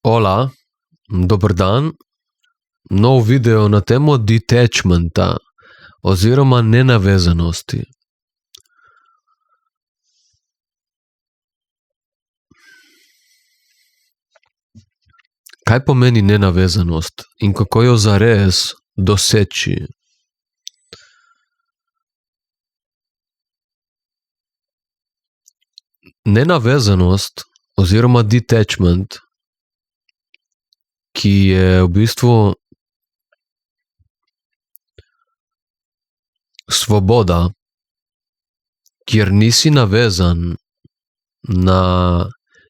Hola, dober dan. Nov video na temo detachmenta oziroma nenavezanosti. Kaj pomeni nenavezanost in kako jo zares doseči? Nenavezanost oziroma detachment, ki je v bistvu svoboda, kjer nisi navezan na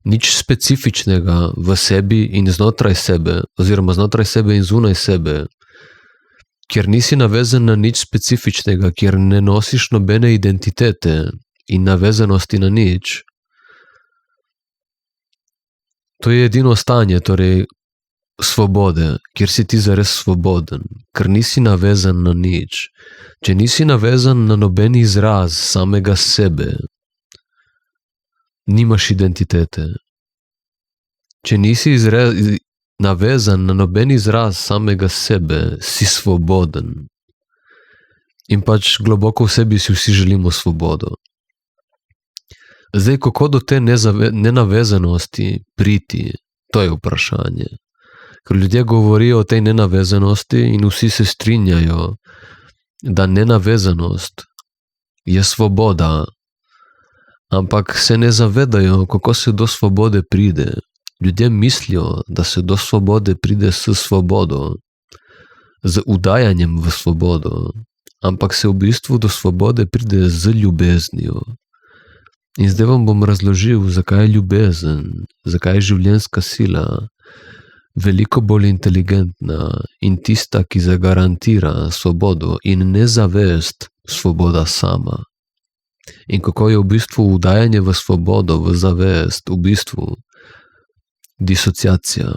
nič specifičnega v sebi in znotraj sebe, oziroma znotraj sebe in zunaj sebe, kjer nisi navezan na nič specifičnega, kjer ne nosiš nobene identitete in navezanosti na nič. To je edino stanje, torej svobode, kjer si ti zares svoboden, ker nisi navezan na nič. Če nisi navezan na noben izraz samega sebe, nimaš identitete. Če nisi navezan na noben izraz samega sebe, si svoboden. In pač globoko v sebi si vsi želimo svobodo. Zdaj, kako do te nenavezanosti priti, to je vprašanje. Ker ljudje govorijo o tej nenavezanosti in vsi se strinjajo, da nenavezanost je svoboda, ampak se ne zavedajo, kako se do svobode pride. Ljudje mislijo, da se do svobode pride s svobodo, z udajanjem v svobodo, ampak se v bistvu do svobode pride z ljubeznijo. In zdaj vam bom razložil, zakaj je ljubezen, zakaj je življenjska sila veliko bolj inteligentna in tista, ki zagarantira svobodo in ne zavest, svoboda sama. In kako je v bistvu udajanje v svobodo, v zavest, v bistvu disociacija.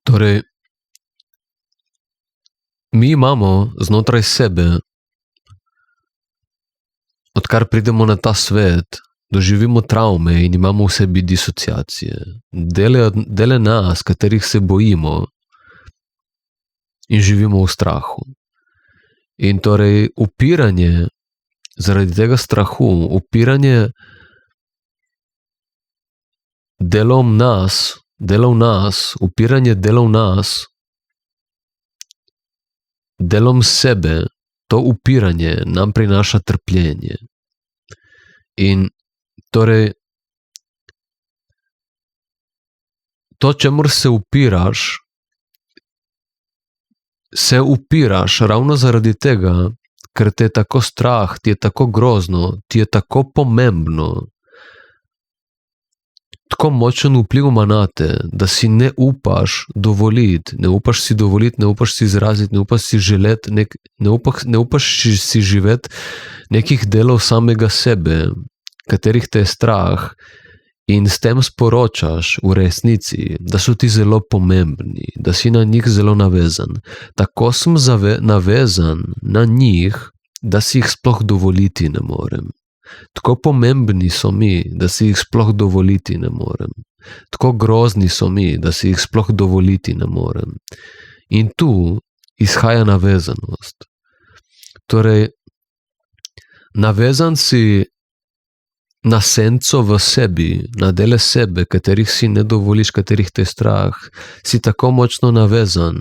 Torej, mi imamo znotraj sebe, odkar pridemo na ta svet, doživimo travme in imamo v sebi disociacije. Dele nas, katerih se bojimo in živimo v strahu. In torej upiranje, zaradi tega strahu, upiranje delov nas, upiranje delov nas, delom sebe, to upiranje nam prinaša trpljenje. In torej, to, čemur se upiraš ravno zaradi tega, ker te je tako strah, ti je tako grozno, ti je tako pomembno, tako močen vpliv ima nate, da si ne upaš dovoliti, ne upaš si izraziti, ne upaš si želeti, ne upaš si živeti nekih delov samega sebe, katerih te je strah, in s tem sporočaš v resnici, da so ti zelo pomembni, da si na njih zelo navezan. Tako sem navezan na njih, da si jih sploh dovoliti ne morem. Tako pomembni so mi, da si jih sploh dovoliti ne morem. Tako grozni so mi, da si jih sploh dovoliti ne morem. In tu izhaja navezanost. Torej, navezan si na senco v sebi, na dele sebe, katerih si ne dovoliš, katerih te strah, si tako močno navezan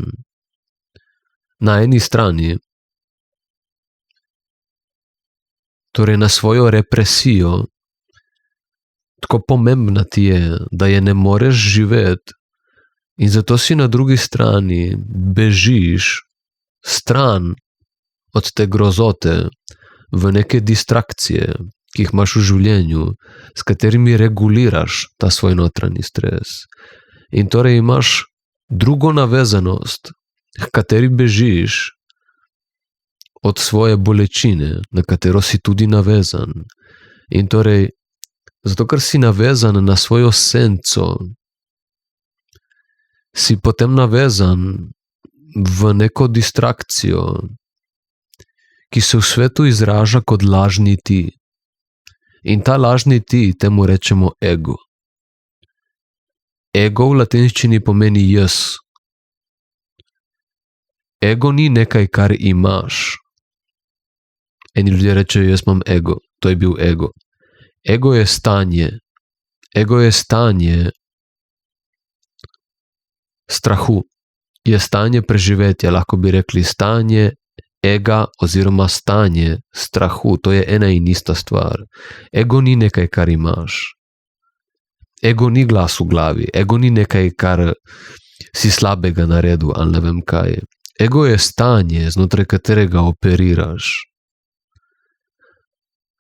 na eni strani, torej na svojo represijo, tako pomembna ti je, da je ne moreš živeti, in zato si na drugi strani bežiš stran od te grozote v neke distrakcije, ki jih imaš v življenju, s katerimi reguliraš ta svoj notranji stres. In torej imaš drugo navezanost, h kateri bežiš od svoje bolečine, na katero si tudi navezan. In torej, zato ker si navezan na svojo senco, si potem navezan v neko distrakcijo, ki se v svetu izraža kot lažni ti. In ta lažni ti, temu rečemo ego. Ego v latinščini pomeni jaz. Ego ni nekaj, kar imaš. Eni ljudje rečejo, jaz imam ego, to je bil ego. Ego je stanje. Ego je stanje strahu. Je stanje preživetja, lahko bi rekli stanje ega oziroma stanje strahu. To je ena in ista stvar. Ego ni nekaj, kar imaš. Ego ni glas v glavi. Ego ni nekaj, kar si slabega naredil ali ne vem kaj. Ego je stanje, znotraj katerega operiraš.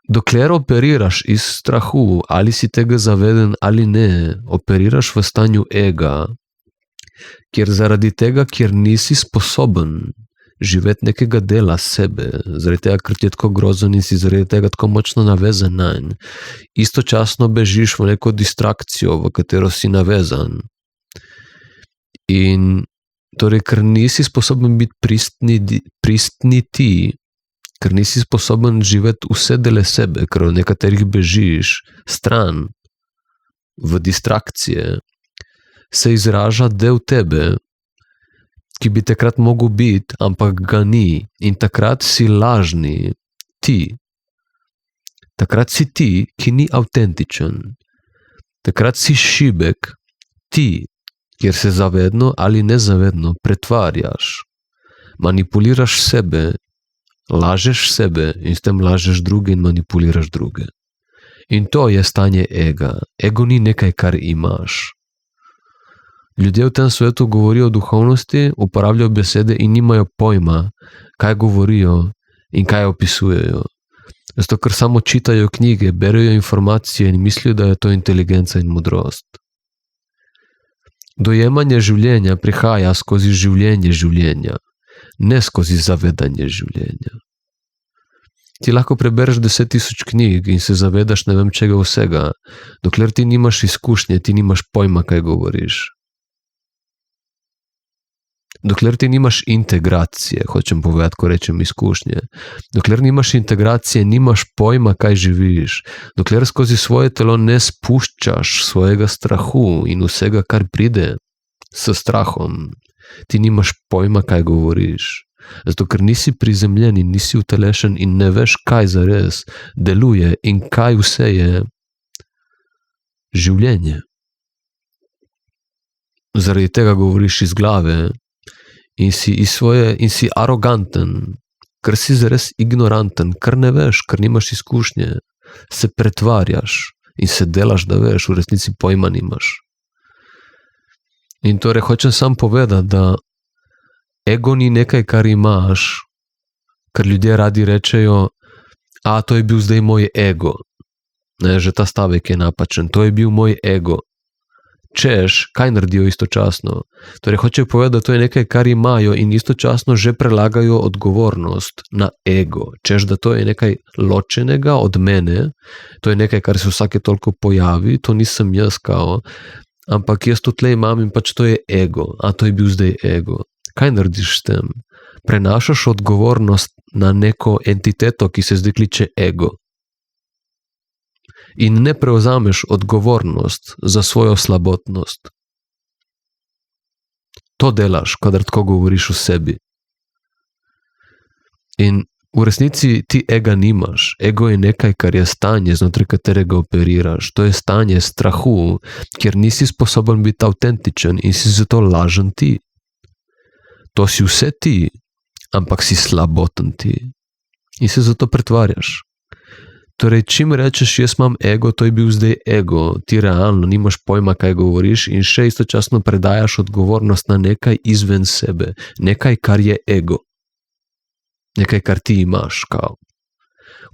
Dokler operiraš iz strahu, ali si tega zaveden ali ne, operiraš v stanju ega, kjer zaradi tega, ker nisi sposoben živeti nekega dela sebe, zaradi tega, ker ti je tako grozen in si zaradi tega tako močno navezan nanj, istočasno bežiš v neko distrakcijo, v katero si navezan. In torej, ker nisi sposoben biti pristni ti, ker nisi sposoben živeti vse dele sebe, ker v nekaterih bežiš stran, v distrakcije, se izraža del tebe, ki bi takrat mogel biti, ampak ga ni. In takrat si lažni ti. Takrat si ti, ki ni avtentičen. Takrat si šibek ti, kjer se zavedno ali nezavedno pretvarjaš. Manipuliraš sebe, lažeš sebe in s tem lažeš druge in manipuliraš druge. In to je stanje ega. Ego ni nekaj, kar imaš. Ljudje v tem svetu govorijo o duhovnosti, uporabljajo besede in nimajo pojma, kaj govorijo in kaj opisujejo. Zato, ker samo čitajo knjige, berejo informacije in mislijo, da je to inteligenca in modrost. Dojemanje življenja prihaja skozi življenje življenja, ne skozi zavedanje življenja. Ti lahko prebereš 10.000 knjig in se zavedaš ne vem čega vsega, dokler ti nimaš izkušnje, ti nimaš pojma, kaj govoriš. Dokler ti nimaš integracije, hočem povedati, ko rečem izkušnje. Dokler nimaš integracije, nimaš pojma, kaj živiš. Dokler skozi svoje telo ne spuščaš svojega strahu in vsega, kar pride s strahom, ti nimaš pojma, kaj govoriš. Zato, ker nisi prizemljen in nisi utelešen in ne veš, kaj zares deluje in kaj vse je življenje. Zaradi tega govoriš iz glave in si aroganten, ker si zares ignoranten, ker ne veš, ker nimaš izkušnje, se pretvarjaš in se delaš, da veš, v resnici pojma nimaš. In torej hočem sam povedati, da ego ni nekaj, kar imaš, ker ljudje radi rečejo, to je bil zdaj moj ego. Ne, že ta stavek je napačen, to je bil moj ego. Češ, kaj naredijo istočasno? Torej, hočejo povedati, da to je nekaj, kar imajo in istočasno že prelagajo odgovornost na ego. Češ, da to je nekaj ločenega od mene, to je nekaj, kar se vsake toliko pojavi, to nisem jaz kao, ampak jaz to tle imam in pač to je ego, to je bil zdaj ego. Kaj narediš s tem? Prenašaš odgovornost na neko entiteto, ki se zdaj kliče ego. In ne prevzameš odgovornost za svojo slabotnost. To delaš, kadar tako govoriš o sebi. In v resnici ti ega nimaš. Ego je nekaj, kar je stanje, znotraj katerega operiraš. To je stanje strahu, kjer nisi sposoben biti avtentičen in si zato lažen ti. To si vse ti, ampak si slaboten ti. In se zato pretvarjaš. Torej, čim rečeš, jaz imam ego, to je bil zdaj ego, ti realno nimaš pojma, kaj govoriš in še istočasno predajaš odgovornost na nekaj izven sebe, nekaj, kar je ego. Nekaj, kar ti imaš, kao.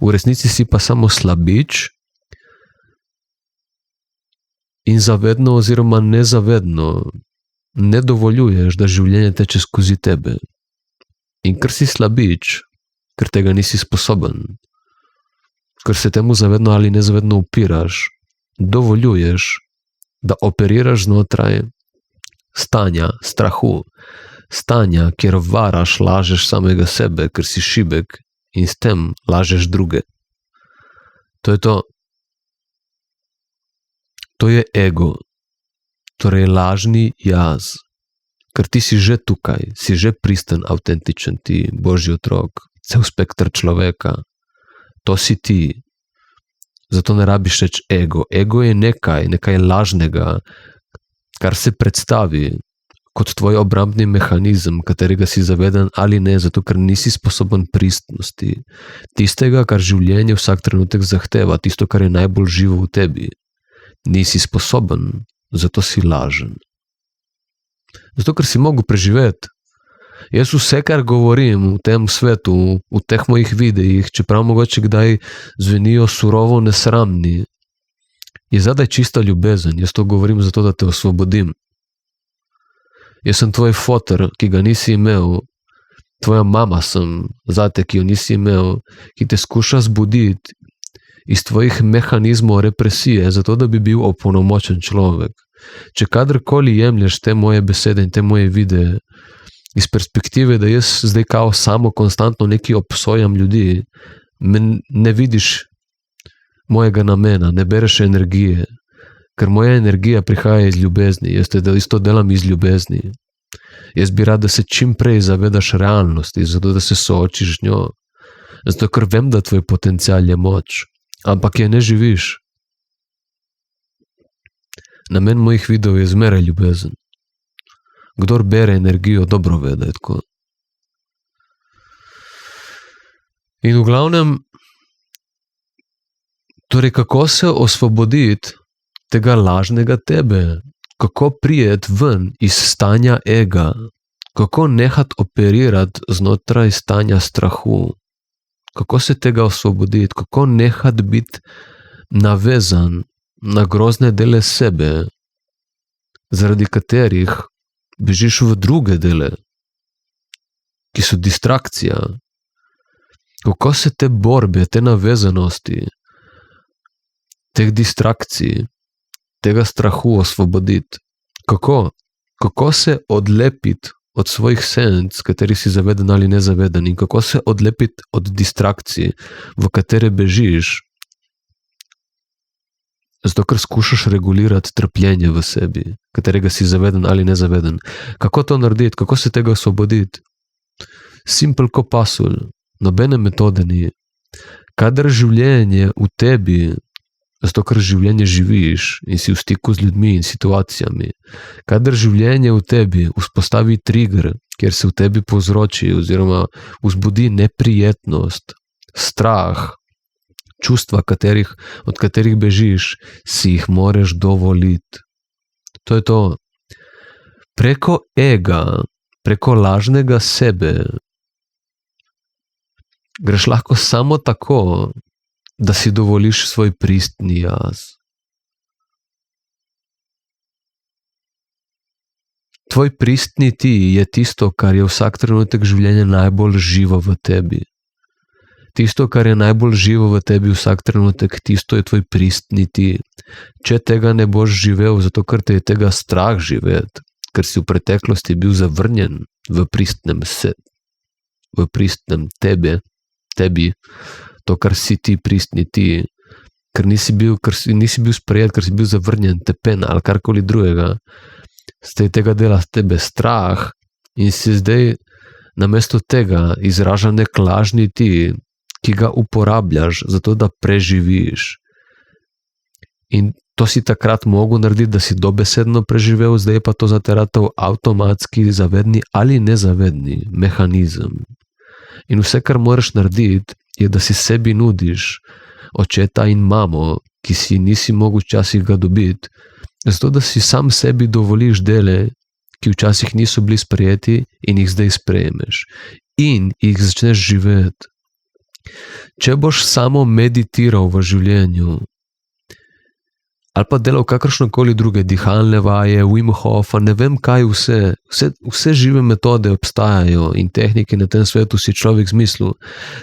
V resnici si pa samo slabič in zavedno oziroma nezavedno ne dovoljuješ, da življenje teče skozi tebe. In ker si slabič, ker tega nisi sposoben, ker se temu zavedno ali nezavedno upiraš, dovoljuješ, da operiraš znotraj stanja, strahu, stanja, kjer varaš, lažeš samega sebe, ker si šibek in s tem lažeš druge. To je to. To je ego, torej lažni jaz. Ker ti si že tukaj, si že pristen, avtentičen ti, Božji otrok, cel spektr človeka. To si ti. Zato ne rabiš reči ego. Ego je nekaj lažnega, kar se predstavi kot tvoj obrambni mehanizem, katerega si zaveden ali ne, zato ker nisi sposoben pristnosti. Tistega, kar življenje vsak trenutek zahteva, tisto, kar je najbolj živo v tebi. Nisi sposoben, zato si lažen. Zato, ker si mogel preživeti. Jaz vse, kar govorim v tem svetu, v teh mojih videih, čeprav mogoče kdaj zvenijo surovo nesramni, je zadaj čista ljubezen. Jaz to govorim zato, da te osvobodim. Jaz sem tvoj foter, ki ga nisi imel, tvoja mama sem zate, ki jo nisi imel, ki te skuša zbuditi iz tvojih mehanizmov represije, zato da bi bil opolnomočen človek. Če kadarkoli jemlješ te moje besede in te moje videe iz perspektive, da jaz zdaj kao samo konstantno neki obsojam ljudi, ne vidiš mojega namena, ne bereš energije, ker moja energija prihaja iz ljubezni, jaz te isto delam iz ljubezni. Jaz bi rad, da se čim prej zavedaš realnosti, zato da se soočiš z njo. Zato, ker vem, da tvoj potencial je moč, ampak je ne živiš. Namen mojih videov je zmeraj ljubezen. Kdor bere energijo, dobro ve, da je tako. In v glavnem, torej kako se osvoboditi tega lažnega tebe, kako prijeti ven iz stanja ega, kako nehati operirati znotraj stanja strahu, kako se tega osvoboditi, kako nehati biti navezan na grozne dele sebe, zaradi katerih bežiš v druge dele, ki so distrakcija. Kako se te borbe, te navezanosti, teh distrakcij, tega strahu osvoboditi. Kako se odlepiti od svojih senc, kateri si zaveden ali nezaveden, in kako se odlepiti od distrakcij, v katere bežiš, zato ker skušaš regulirati trpljenje v sebi, katerega si zaveden ali nezaveden. Kako to narediti, kako se tega osvoboditi? Simple ko pasulj, nobene metode ni. Kadar življenje v tebi, zato ker življenje živiš in si v stiku z ljudmi in situacijami, kadar življenje v tebi vzpostavi trigger, kjer se v tebi povzroči oziroma vzbudi neprijetnost, strah, čustva, od katerih bežiš, si jih moraš dovoliti. To je to. Preko ega, preko lažnega sebe, greš lahko samo tako, da si dovoliš svoj pristni jaz. Tvoj pristni ti je tisto, kar je vsak trenutek življenja najbolj živo v tebi. Tisto, kar je najbolj živo v tebi vsak trenutek, tisto je tvoj pristni ti. Če tega ne boš živel, zato ker te je tega strah živeti, ker si v preteklosti bil zavrnjen v pristnem tebi, to, kar si ti, pristni ti, ker nisi bil sprejet, ker si bil zavrnjen, tepen ali karkoli drugega, ste tega dela z tebe strah in si zdaj namesto tega izraža nek lažni ti, ki ga uporabljaš zato, da preživiš. In to si takrat mogel narediti, da si dobesedno preživel, zdaj pa to zateratev avtomatski zavedni ali nezavedni mehanizem. In vse, kar moraš narediti, je, da si sebi nudiš očeta in mamo, ki si nisi mogel včasih ga dobiti, zato da si sam sebi dovoliš dele, ki včasih niso bili sprejeti in jih zdaj sprejmeš. In jih začneš živeti. Če boš samo meditiral v življenju, ali pa delal kakršnokoli druge dihalne vaje, Wim Hofa, ne vem kaj vse žive metode obstajajo in tehnike na tem svetu si človek zmislil,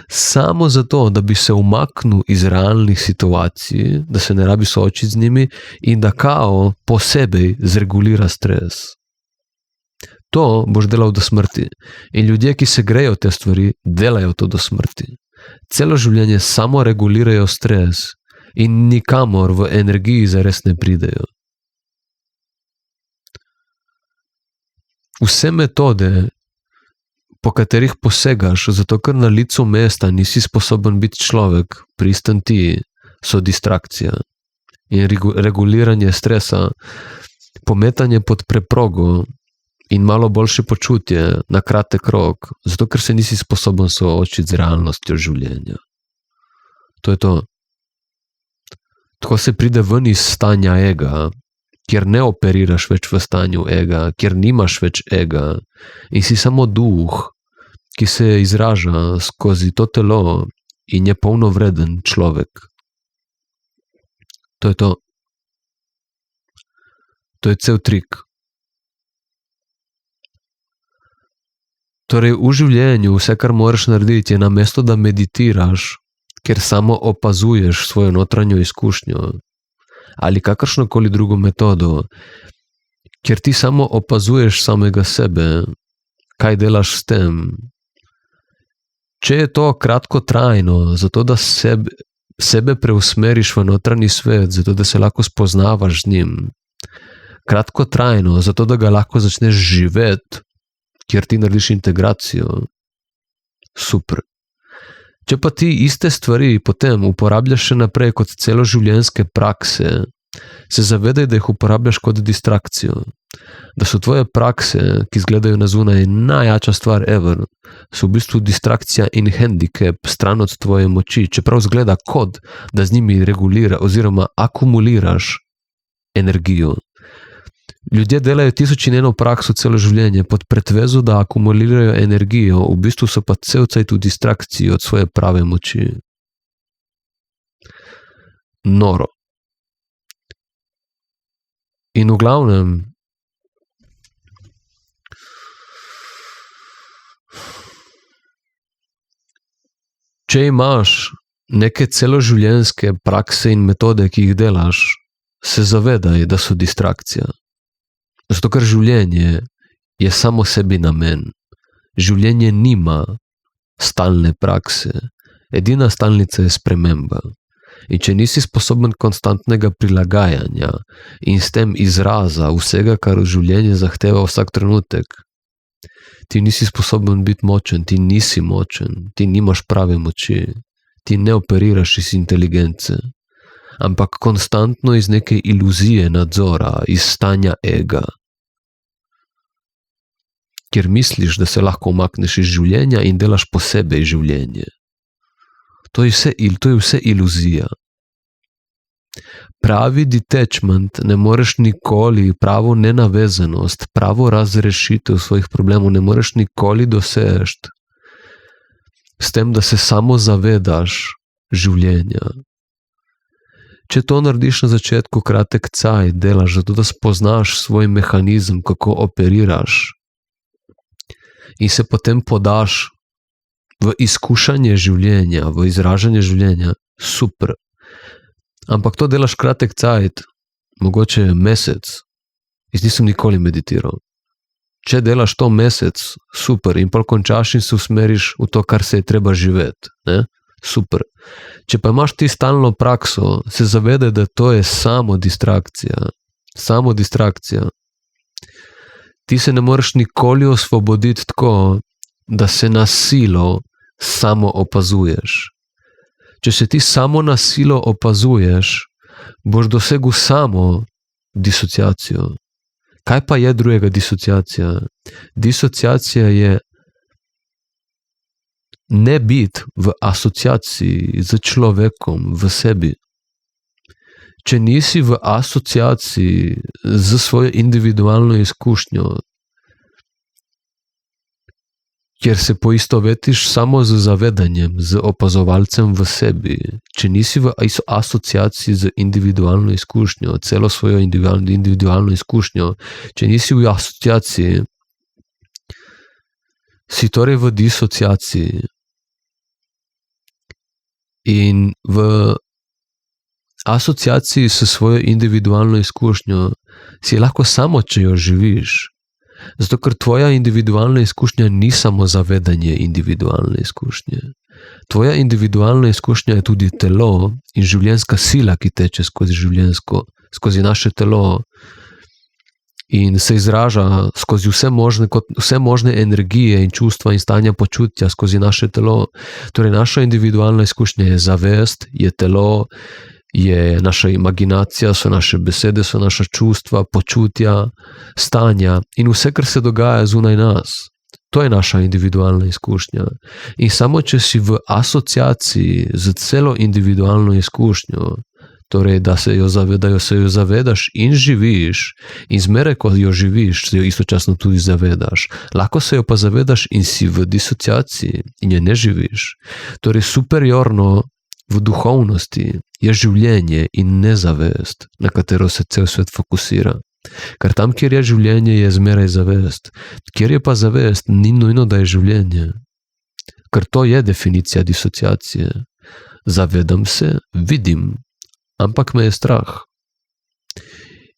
samo zato, da bi se umaknil iz realnih situacij, da se ne rabi soočiti z njimi in da kao posebej zregulira stres. To boš delal do smrti. In ljudje, ki se grejo te stvari, delajo to do smrti. celo življenje samo regulirajo stres in nikamor v energiji zares ne pridejo. Vse metode, po katerih posegaš, zato ker na licu mesta nisi sposoben biti človek, pristen ti, so distrakcija. In reguliranje stresa, pometanje pod preprogo in malo boljše počutje na kratek rok, zato ker se nisi sposoben soočiti z realnostjo življenja. To je to. Tako se pride ven iz stanja ega, kjer ne operiraš več v stanju ega, kjer nimaš več ega in si samo duh, ki se izraža skozi to telo in je polnovreden človek. To je to. To je cel trik. Torej, v življenju vse, kar moraš narediti, je namesto, da meditiraš, ker samo opazuješ svojo notranjo izkušnjo ali kakršnokoli drugo metodo, ker ti samo opazuješ samega sebe, kaj delaš s tem. Če je to kratkotrajno, zato da sebe preusmeriš v notranji svet, zato da se lahko spoznavaš z njim, kratkotrajno, zato da ga lahko začneš živeti, kjer ti narediš integracijo, super. Če pa ti iste stvari potem uporabljaš še naprej kot celoživljenjske prakse, se zavedaj, da jih uporabljaš kot distrakcijo. Da so tvoje prakse, ki izgledajo na zunaj najjača stvar ever, so v bistvu distrakcija in handicap stran od tvoje moči, čeprav izgleda kot, da z njimi regulira oziroma akumuliraš energijo. Ljudje delajo 1001 prakso celo življenje pod pretvezo, da akumulirajo energijo, v bistvu so pa cel cajt v distrakciji od svoje prave moči. Noro. In v glavnem, če imaš neke celoživljenjske prakse in metode, ki jih delaš, se zavedaj, da so distrakcija. Zato, ker življenje je samo sebi namen. Življenje nima stalne prakse. Edina stalnica je sprememba. In če nisi sposoben konstantnega prilagajanja in s tem izraza vsega, kar v življenje zahteva vsak trenutek, ti nisi sposoben biti močen, ti nisi močen, ti nimaš prave moči, ti ne operiraš iz inteligence, ampak konstantno iz neke iluzije nadzora, iz stanja ega, kjer misliš, da se lahko umakneš iz življenja in delaš posebej življenje. To je vse iluzija. Pravi detachment ne moreš nikoli, pravo nenavezanost, pravo razrešitev svojih problemov ne moreš nikoli doseči s tem, da se samo zavedaš življenja. Če to narediš na začetku kratek cajt, delaš zato, da spoznaš svoj mehanizem, kako operiraš in se potem podaš v izkušanje življenja, v izražanje življenja, super. Ampak to delaš kratek cajt, mogoče mesec. Jaz nisem nikoli meditiral. Če delaš to mesec, super, in pol končaš in se usmeriš v to, kar se je treba živeti, ne? Super. Če pa imaš ti stalno prakso, se zavedaj, da to je samo distrakcija. Samo distrakcija. Ti se ne moreš nikoli osvoboditi tako, da se na silo samo opazuješ. Če se ti samo na silo opazuješ, boš dosegel samo disociacijo. Kaj pa je drugega disociacija? Disociacija je ne biti v asociaciji z človekom v sebi. Če nisi v asociaciji z svojo individualno izkušnjo, kjer se poistovetiš samo z zavedanjem, z opazovalcem v sebi, če nisi v asociaciji z individualno izkušnjo, celo svojo individualno izkušnjo, če nisi v asociaciji, si torej v disociaciji. In v asociaciji s svojo individualno izkušnjo si lahko samo, če jo živiš. Zato, ker tvoja individualna izkušnja ni samo zavedanje individualne izkušnje. Tvoja individualna izkušnja je tudi telo in življenjska sila, ki teče skozi naše telo in se izraža skozi vse možne energije in čustva in stanja počutja skozi naše telo. Torej, naša individualna izkušnja je zavest, je telo, je naša imaginacija, so naše besede, so naša čustva, počutja, stanja in vse, kar se dogaja zunaj nas. To je naša individualna izkušnja. In samo, če si v asociaciji z celo individualno izkušnjo, torej, da se jo zavedaš in živiš, in zmeraj, ko jo živiš, se jo istočasno tudi zavedaš. Lahko se jo pa zavedaš in si v disociaciji in je ne živiš. Torej, superiorno v duhovnosti je življenje in nezavest, na katero se cel svet fokusira. Ker tam, kjer je življenje, je zmeraj zavest. Kjer je pa zavest, ni nujno, da je življenje. Ker to je definicija disociacije. Zavedam se, vidim, ampak me je strah.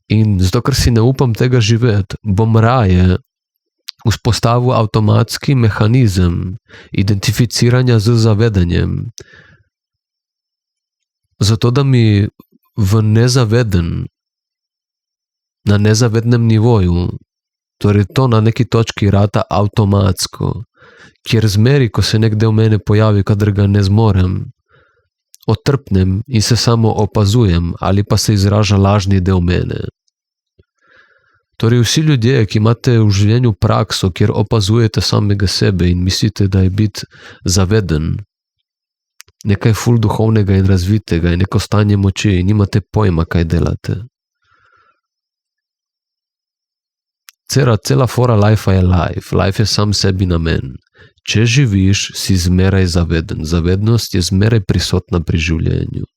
In zato, ker si ne upam tega živeti, bom raje vzpostavil avtomatski mehanizem identificiranja z zavedanjem, zato da mi na nezavednem nivoju, torej to na neki točki rata avtomatsko, kjer zmeri, ko se nek del mene pojavi, kadar ga ne zmorem, otrpnem in se samo opazujem, ali pa se izraža lažni del mene. Torej, vsi ljudje, ki imate v življenju prakso, kjer opazujete samega sebe in mislite, da je biti zaveden nekaj ful duhovnega in razvitega in neko stanje moči in nimate pojma, kaj delate. Cela fora life je life. Life je sam sebi namen. Če živiš, si zmeraj zaveden. Zavednost je zmeraj prisotna pri življenju.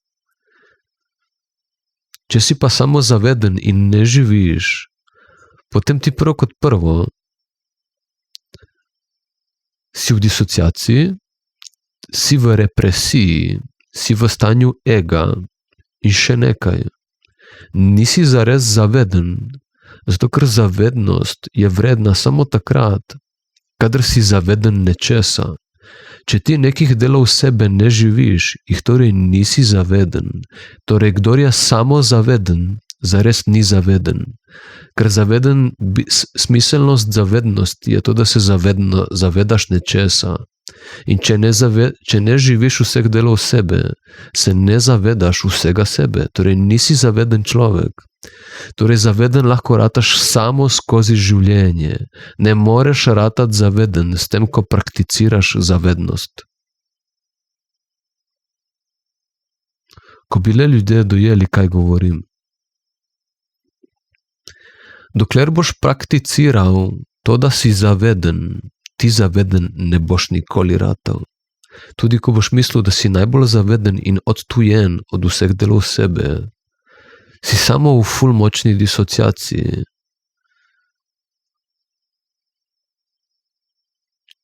Če si pa samo zaveden in ne živiš, potem ti prvo kot prvo si v disociaciji, si v represiji, si v stanju ega in še nekaj. Nisi zares zaveden, zato ker zavednost je vredna samo takrat, kadar si zaveden nečesa. Če ti nekih delov sebe ne živiš, jih torej nisi zaveden. Torej, kdor je samo zaveden, zares ni zaveden. Ker smiselnost zavednosti je to, da se zavedaš nečesa. In če ne živiš vseh delov sebe, se ne zavedaš vsega sebe, torej nisi zaveden človek. Torej, zaveden lahko rataš samo skozi življenje. Ne moreš ratati zaveden s tem, ko prakticiraš zavednost. Ko bi le ljudje dojeli, kaj govorim. Dokler boš prakticiral to, da si zaveden, ti zaveden ne boš nikoli ratal. Tudi ko boš mislil, da si najbolj zaveden in odtujen od vseh delov sebe, si samo v ful močni disociaciji,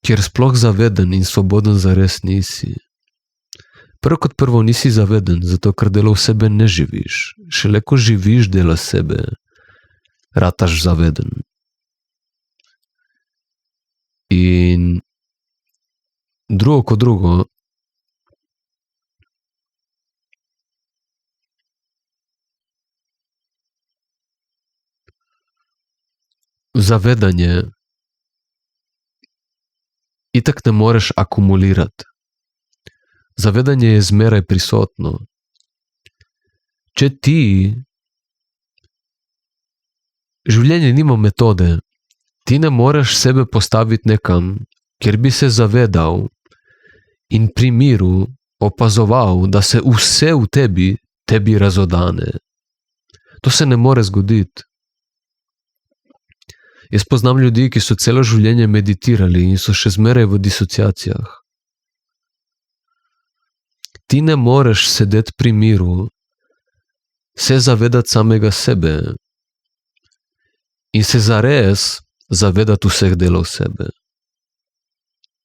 kjer sploh zaveden in svoboden zares nisi. Prvo kot prvo nisi zaveden, zato ker delov sebe ne živiš. Šele ko živiš dela sebe, rataš zaveden. In drugo kot drugo, zavedanje itak ne moreš akumulirati. Zavedanje je zmeraj prisotno. Če ti življenje nima metode, ti ne moreš sebe postaviti nekam, kjer bi se zavedal in pri miru opazoval, da se vse v tebi razodane. To se ne more zgoditi. Jaz poznam ljudi, ki so celo življenje meditirali in so še zmeraj v disociacijah. Ti ne moreš sedeti pri miru, se zavedati samega sebe in se zares zavedati vseh delov sebe.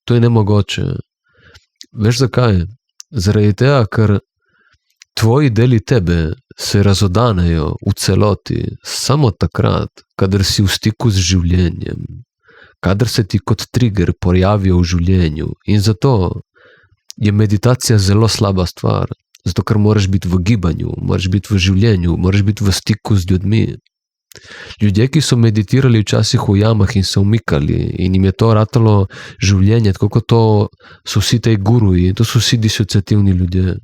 To je nemogoče. Veš zakaj? Zaradi tega, ker tvoji deli tebe se razodanejo v celoti samo takrat, kadar si v stiku z življenjem, kadar se ti kot trigger pojavijo v življenju. In zato je meditacija zelo slaba stvar, zato ker moraš biti v gibanju, moraš biti v življenju, moraš biti v stiku z ljudmi. Ljudje, ki so meditirali včasih v jamah in se umikali in jim je to ratalo življenje, tako kot to so vsi tej guruji, to so vsi disociativni ljudje.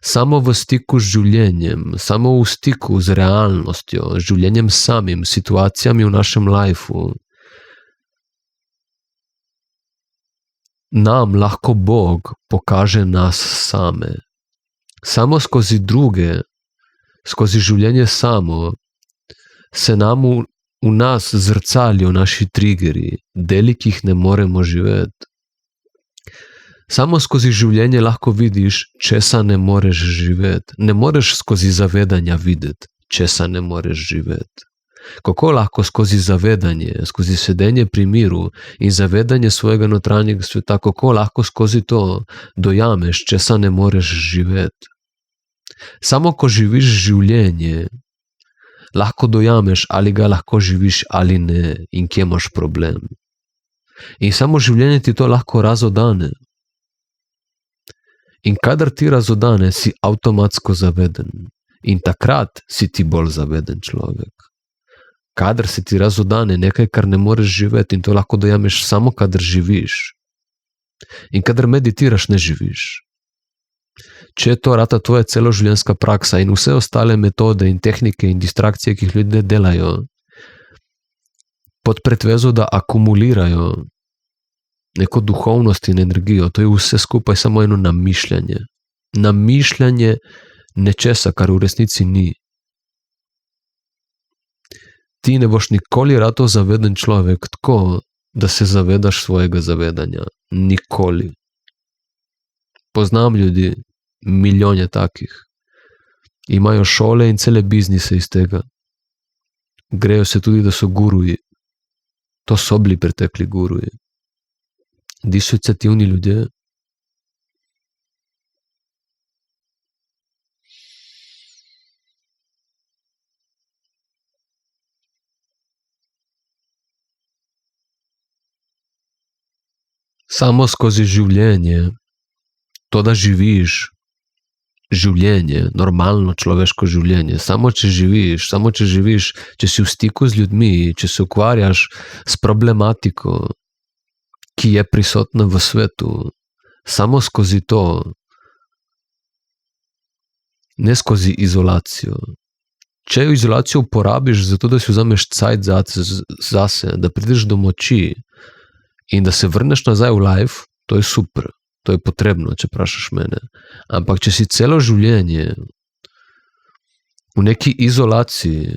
Samo v stiku z življenjem, samo v stiku z realnostjo, z življenjem samim, situacijami v našem lifeu, nam lahko Bog pokaže nas same. Samo skozi druge, skozi življenje samo, se nam v nas zrcalijo naši triggeri, deli, ki jih ne moremo živeti. Samo skozi življenje lahko vidiš, česa ne moreš živeti. Ne moreš skozi zavedanja videti, česa ne moreš živeti. Kako lahko skozi zavedanje, skozi sedenje pri miru in zavedanje svojega notranjega sveta, kako lahko skozi to dojameš, česa ne moreš živeti. Samo ko živiš življenje, lahko dojameš, ali ga lahko živiš ali ne in kje imaš problem. In samo življenje ti to lahko razodane. In kadar ti razodane, si avtomatsko zaveden. In takrat si ti bolj zaveden človek. Kadar se ti razodane nekaj, kar ne moreš živeti, in to lahko dojameš samo, kadar živiš. In kadar meditiraš, ne živiš. Če to rata tvoja celoživljenjska praksa in vse ostale metode in tehnike in distrakcije, ki jih ljudje delajo, pod pretvezo, da akumulirajo neko duhovnost in energijo, to je vse skupaj samo eno namišljanje. Namišljanje nečesa, kar v resnici ni. Ti ne boš nikoli rato zaveden človek tako, da se zavedaš svojega zavedanja. Nikoli. Poznam ljudi, milijone takih. Imajo šole in cele biznise iz tega. Grejo se tudi, da so guruji. To so bili pretekli guruji. Disociativni ljudje. Samo skozi življenje, to, da živiš življenje, normalno človeško življenje, samo če živiš, če si v stiku z ljudmi, če se ukvarjaš s problematiko, ki je prisotna v svetu, samo skozi to, ne skozi izolacijo. Če izolacijo uporabiš zato, da si vzameš cajt zase, da prideš do moči in da se vrneš nazaj v life, to je super, to je potrebno, če vprašaš mene. Ampak če si celo življenje v neki izolaciji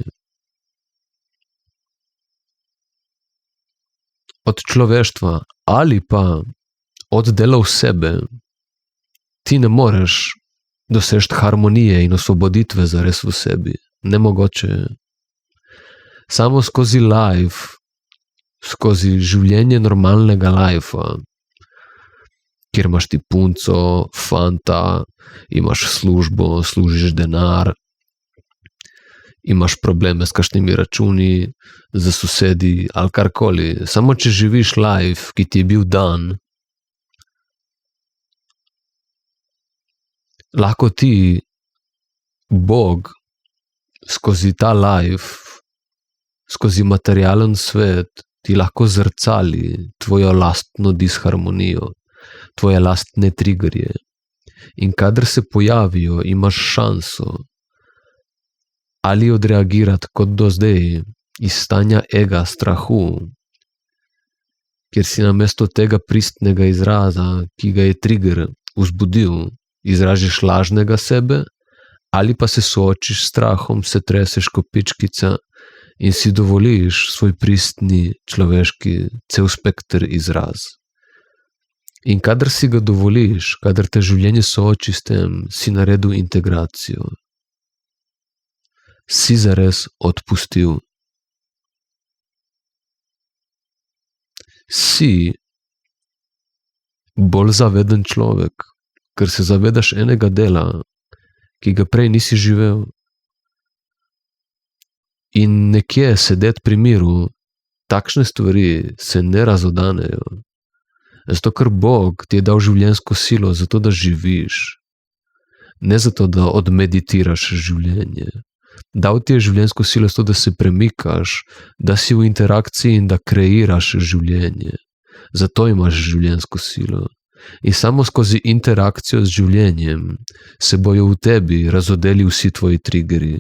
od človeštva ali pa od delov sebe, ti ne moreš dosežiti harmonije in osvoboditve zares v sebi. Nemogoče. Samo skozi life, skozi življenje normalnega lifea, kjer imaš ti punco, fanta, imaš službo, služiš denar, imaš probleme s kakšnimi računi, za sosedi ali karkoli. Samo če živiš life, ki ti je bil dan, lahko ti Bog skozi ta life, skozi materialen svet, ti lahko zrcali tvojo lastno disharmonijo, tvoje lastne triggerje. In kadar se pojavijo, imaš šanso ali odreagirati kot do zdaj iz stanja ega, strahu, kjer si namesto tega pristnega izraza, ki ga je trigger vzbudil, izražiš lažnega sebe, ali pa se soočiš s strahom, se treseš kot pičkica in si dovoliš svoj pristni človeški cel spekter izraz. In kadar si ga dovoliš, kadar te življenje sooči s tem, si naredil integracijo. Si zares odpustil. Si bolj zaveden človek, ker se zavedaš enega dela, ki ga prej nisi živel. In nekje sedeti pri miru, takšne stvari se ne razodanejo. Zato, ker Bog ti je dal življenjsko silo, zato da živiš. Ne zato, da odmeditiraš življenje. Dal ti je življenjsko silo, zato da se premikaš, da si v interakciji in da kreiraš življenje. Zato imaš življenjsko silo. In samo skozi interakcijo z življenjem se bojo v tebi razodeli vsi tvoji triggeri.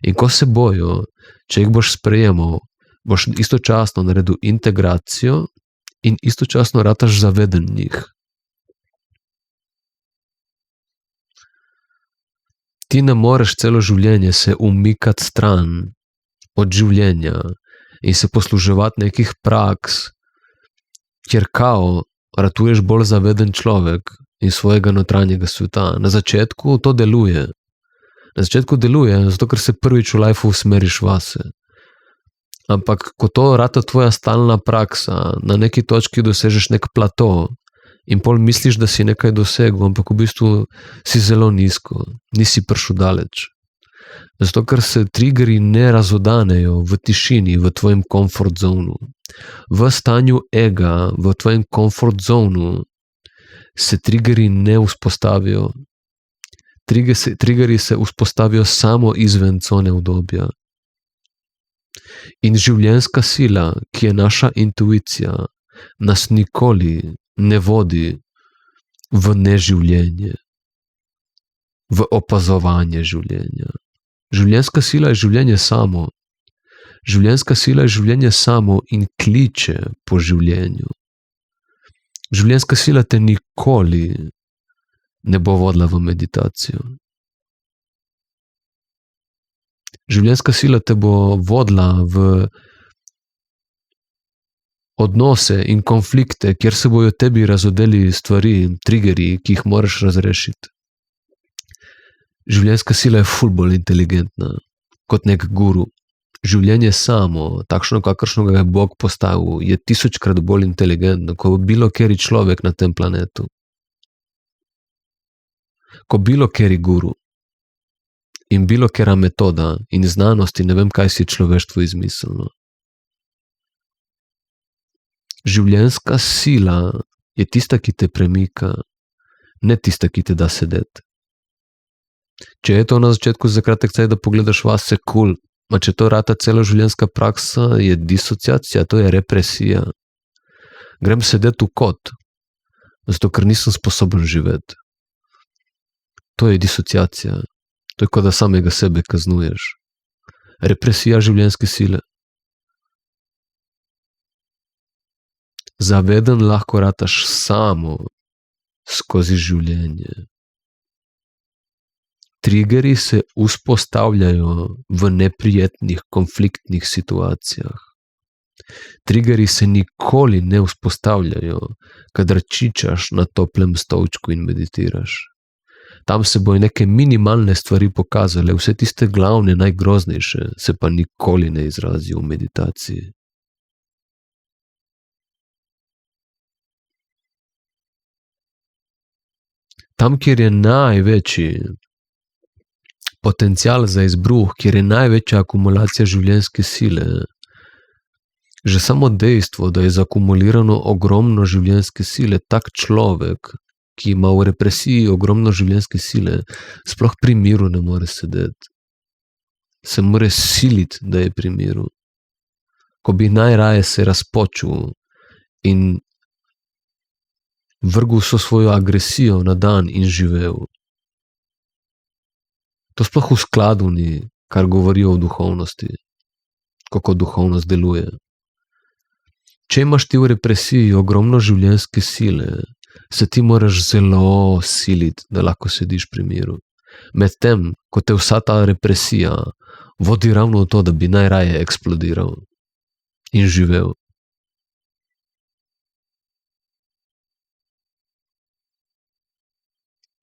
In ko se bojo, če jih boš sprejemal, boš istočasno naredil integracijo in istočasno rataš zaveden njih. Ti ne moreš celo življenje se umikati stran od življenja in se posluževati nekih praks, kjer kao ratuješ bolj zaveden človek in svojega notranjega sveta. Na začetku to deluje. Na začetku deluje, zato ker se prvič v lifeu usmeriš vase. Ampak ko to rata tvoja stalna praksa, na neki točki dosežeš nek plato in pol misliš, da si nekaj dosegel, ampak v bistvu si zelo nizko, nisi prišel daleč. Zato ker se triggeri ne razodanejo v tišini, v tvojem comfort zonu. V stanju ega, v tvojem comfort zonu se triggeri ne vzpostavijo. Triggeri se vzpostavijo samo izven cone udobja. In življenjska sila, ki je naša intuicija, nas nikoli ne vodi v neživljenje, v opazovanje življenja. Življenjska sila je življenje samo. Življenjska sila je življenje samo in kliče po življenju. Življenjska sila te nikoli ne bo vodila v meditacijo. Življenjska sila te bo vodila v odnose in konflikte, kjer se bojo tebi razodeli stvari, triggeri, ki jih moraš razrešiti. Življenjska sila je ful bolj inteligentna kot nek guru. Življenje samo, takšno kakršno ga je Bog postavil, je 1000-krat bolj inteligentno kot bilo kateri človek na tem planetu. Ko bilo kateri guru in bilo katera metoda in znanost in ne vem, kaj si človeštvo izmislilo. Življenjska sila je tista, ki te premika, ne tista, ki te da sedeti. Če je to na začetku za kratek cajt, da pogledaš vase, cool. Ma če to rata celo življenjska praksa, je disociacija, to je represija. Grem sedeti v kot, zato ker nisem sposoben živeti. To je disociacija. To je kot da samega sebe kaznuješ. Represija življenjske sile. Zaveden lahko rataš samo skozi življenje. Triggeri se vzpostavljajo v neprijetnih, konfliktnih situacijah. Triggeri se nikoli ne vzpostavljajo, kadar čičaš na toplem stolčku in meditiraš. Tam se bojo neke minimalne stvari pokazale, vse tiste glavne, najgroznejše, se pa nikoli ne izrazijo v meditaciji. Tam, kjer je največji potencial za izbruh, kjer je največja akumulacija življenjske sile, že samo dejstvo, da je zakumulirano ogromno življenjske sile, tak človek, ki ima v represiji ogromno življenjske sile, sploh pri miru ne more sedeti. Se more siliti, da je pri miru. Ko bi najraje se razpočil in vrgel so svojo agresijo na dan in živel. To sploh v skladu ni, kar govorijo o duhovnosti, kako duhovnost deluje. Če imaš ti v represiji ogromno življenjske sile, se ti moraš zelo siliti, da lahko sediš pri miru. Medtem, ko te vsa ta represija vodi ravno v to, da bi najraje eksplodiral in živel.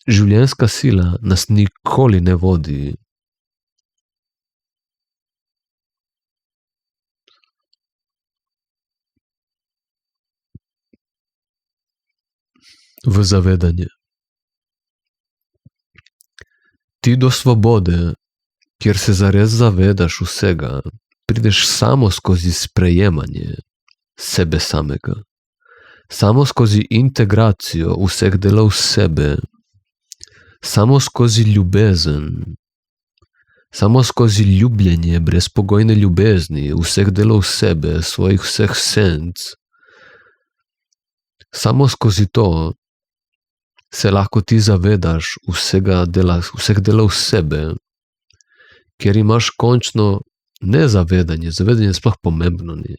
Življenjska sila nas nikoli ne vodi v zavedanje. Ti do svobode, kjer se zares zavedaš vsega, prideš samo skozi sprejemanje sebe samega. Samo skozi integracijo vseh delov sebe, samo skozi ljubezen, samo skozi ljubljenje brezpogojne ljubezni vseh delov sebe, svojih vseh senc, samo skozi to se lahko ti zavedaš vseh delov sebe, kjer imaš končno nezavedanje, zavedanje sploh pomembno ni.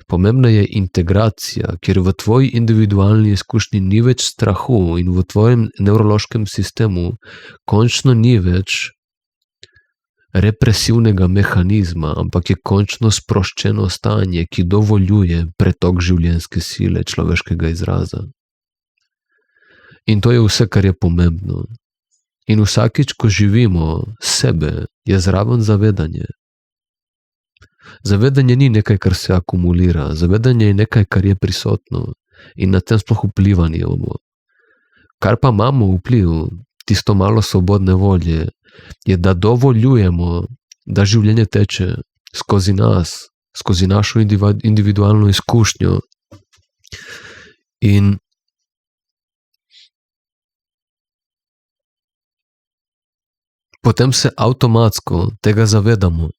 Pomembna je integracija, kjer v tvoji individualni izkušnji ni več strahu in v tvojem nevrološkem sistemu končno ni več represivnega mehanizma, ampak je končno sproščeno stanje, ki dovoljuje pretok življenjske sile človeškega izraza. In to je vse, kar je pomembno. In vsakič, ko živimo sebe, je zraven zavedanje. Zavedanje ni nekaj, kar se akumulira, zavedanje je nekaj, kar je prisotno in na tem sploh vpliva nimamo. Kar pa imamo vpliv, tisto malo svobodne volje, je, da dovoljujemo, da življenje teče skozi nas, skozi našo individualno izkušnjo. In potem se avtomatsko tega zavedamo.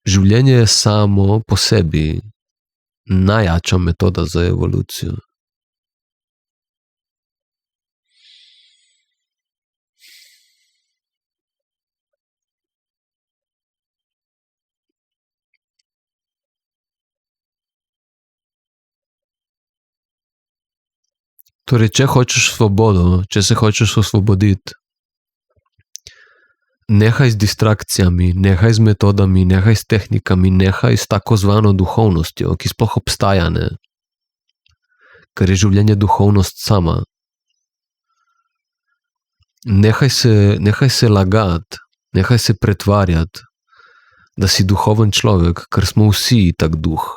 Življenje je samo po sebi najjača metoda za evolucijo. Torej, če hočeš svobodo, če se hočeš osvoboditi, nehaj z distrakcijami, nehaj z metodami, nehaj s tehnikami, nehaj s tako zvano duhovnostjo, ki sploh obstaja, ne? Ker je življenje duhovnost sama. Nehaj se lagati, nehaj se pretvarjati, da si duhoven človek, ker smo vsi tak duh.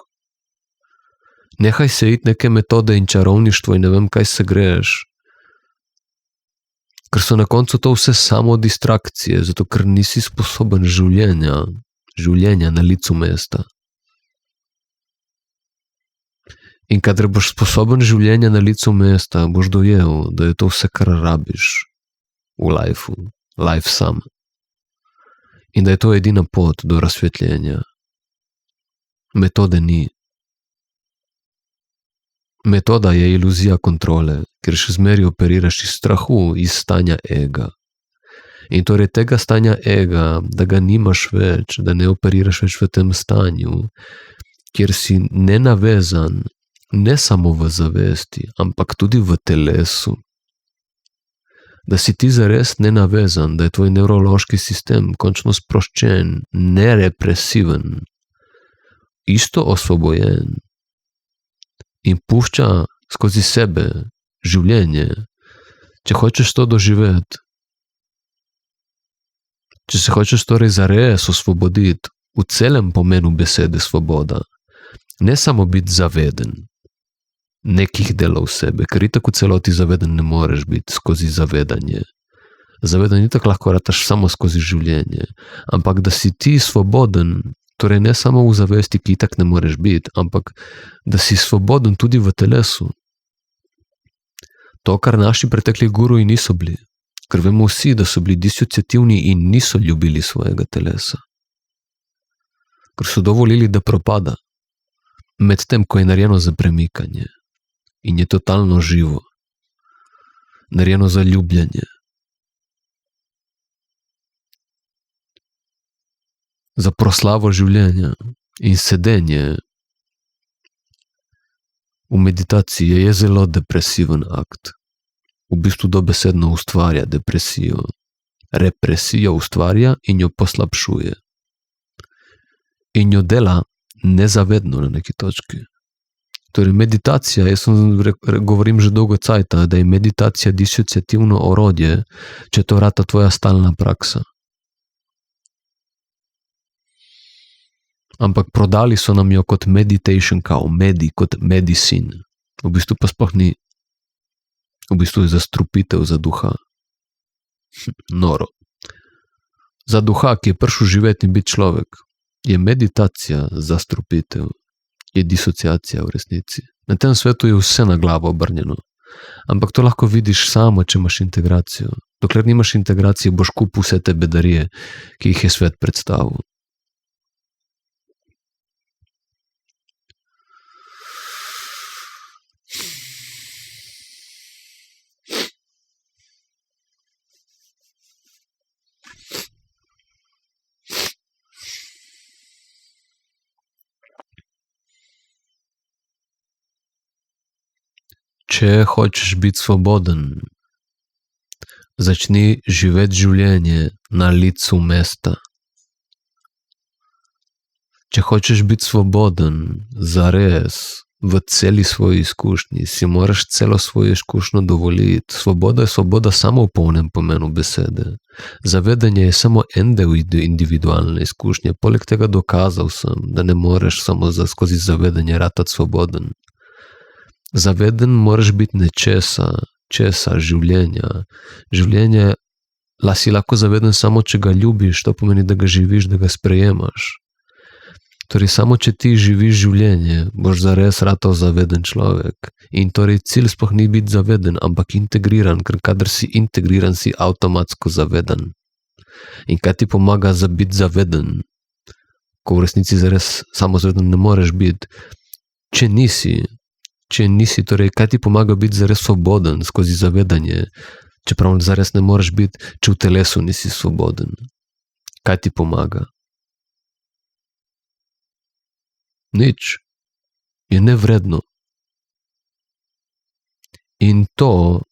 Nehaj se iti neke metode in čarovništvo in ne vem, kaj se greš. Ker so na koncu to vse samo distrakcije, zato ker nisi sposoben življenja na licu mesta. In kadar boš sposoben življenja na licu mesta, boš dojel, da je to vse, kar rabiš v lifeu, life sam. In da je to edina pot do razsvetljenja. Metode ni. Metoda je iluzija kontrole, ker še zmeraj operiraš iz strahu, iz stanja ega. In torej tega stanja ega, da ga nimaš več, da ne operiraš več v tem stanju, kjer si nenavezan, ne samo v zavesti, ampak tudi v telesu. Da si ti zares nenavezan, da je tvoj nevrološki sistem končno sproščen, nerepresiven, isto osvobojen. In pušča skozi sebe življenje, če hočeš to doživeti, če se hočeš torej zares osvoboditi v celem pomenu besede svoboda, ne samo biti zaveden nekih delov sebe, ker itak v celoti zaveden ne moreš biti skozi zavedanje. Zavedanje itak lahko rataš samo skozi življenje, ampak da si ti svoboden, torej ne samo v zavesti, ki itak ne moreš biti, ampak da si svoboden tudi v telesu. To, kar naši pretekli guruji niso bili, ker vemo vsi, da so bili disociativni in niso ljubili svojega telesa. Ker so dovolili, da propada, medtem ko je narejeno za premikanje in je totalno živo, narejeno za ljubljenje. Za proslavo življenja in sedenje v meditaciji je zelo depresiven akt. V bistvu dobesedno ustvarja depresijo. Represijo ustvarja in jo poslabšuje. In jo dela nezavedno na neki točki. Torej meditacija, jaz govorim že dolgo cajta, da je meditacija disociativno orodje, če to rata tvoja stalna praksa. Ampak prodali so nam jo kot meditation, kao kot medicine. V bistvu pa sploh ni. V bistvu je zastrupitev za duha. Noro. Za duha, ki je prišel živeti in biti človek, je meditacija zastrupitev, je disociacija v resnici. Na tem svetu je vse na glavo obrnjeno. Ampak to lahko vidiš samo, če imaš integracijo. Dokler nimaš integracije, boš kupil vse te bedarije, ki jih je svet predstavil. Če hočeš biti svoboden, začni živeti življenje na licu mesta. Če hočeš biti svoboden, zares, v celi svoji izkušnji, si moraš celo svojo izkušnjo dovoliti. Svoboda je svoboda samo v polnem pomenu besede. Zavedanje je samo en del individualne izkušnje. Poleg tega dokazal sem, da ne moreš samo skozi zavedanje ratati svoboden. Zaveden moraš biti česa, življenja. Življenje si lahko zaveden samo, če ga ljubiš, to pomeni, da ga živiš, da ga sprejemaš. Torej, samo če ti živiš življenje, boš zares ratal zaveden človek. In torej cilj sploh ni biti zaveden, ampak integriran, ker kadar si integriran, si avtomatsko zaveden. In kaj ti pomaga za biti zaveden, ko v resnici zares samozaveden ne moreš biti, če nisi, torej, kaj ti pomaga biti zares svoboden skozi zavedanje, čeprav zares ne moreš biti, če v telesu nisi svoboden. Kaj ti pomaga? Nič. Je nevredno. In to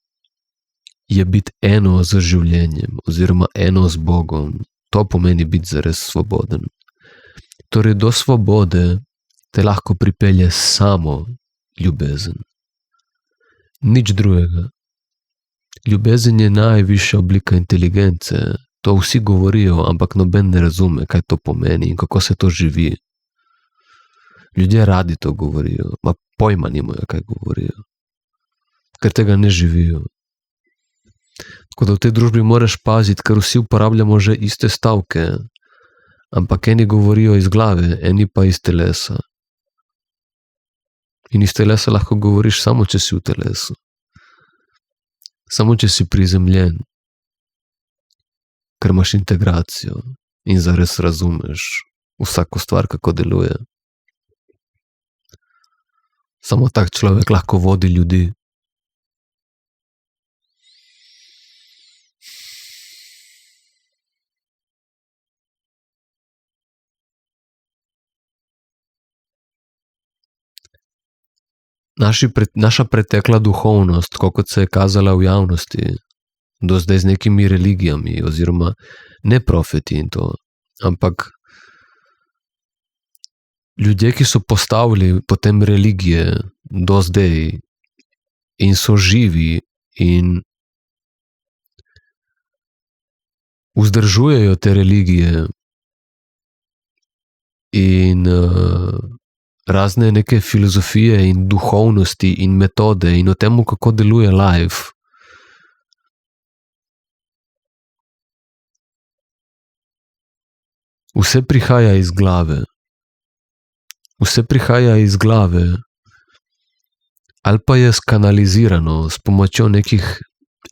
je biti eno z življenjem, oziroma eno z Bogom. To pomeni biti zares svoboden. Torej, do svobode te lahko pripelje samo ljubezen. Nič drugega. Ljubezen je najvišja oblika inteligence. To vsi govorijo, ampak noben ne razume, kaj to pomeni in kako se to živi. Ljudje radi to govorijo, ma pojma nimajo, kaj govorijo. Ker tega ne živijo. Tako da v tej družbi moraš paziti, ker vsi uporabljamo že iste stavke, ampak eni govorijo iz glave, eni pa iz telesa. In iz telesa lahko govoriš samo, če si v telesu. Samo, če si prizemljen. Ker imaš integracijo in zares razumeš vsako stvar, kako deluje. Samo tak človek lahko vodi ljudi. Naša pretekla duhovnost, kot se je kazala v javnosti, do zdaj z nekimi religijami, oziroma ne profeti in to, ampak ljudje, ki so postavili potem religije do zdaj in so živi in vzdržujejo te religije in razne neke filozofije in duhovnosti in metode in o tem, kako deluje life. Vse prihaja iz glave. Vse prihaja iz glave ali pa je skanalizirano s pomočjo nekih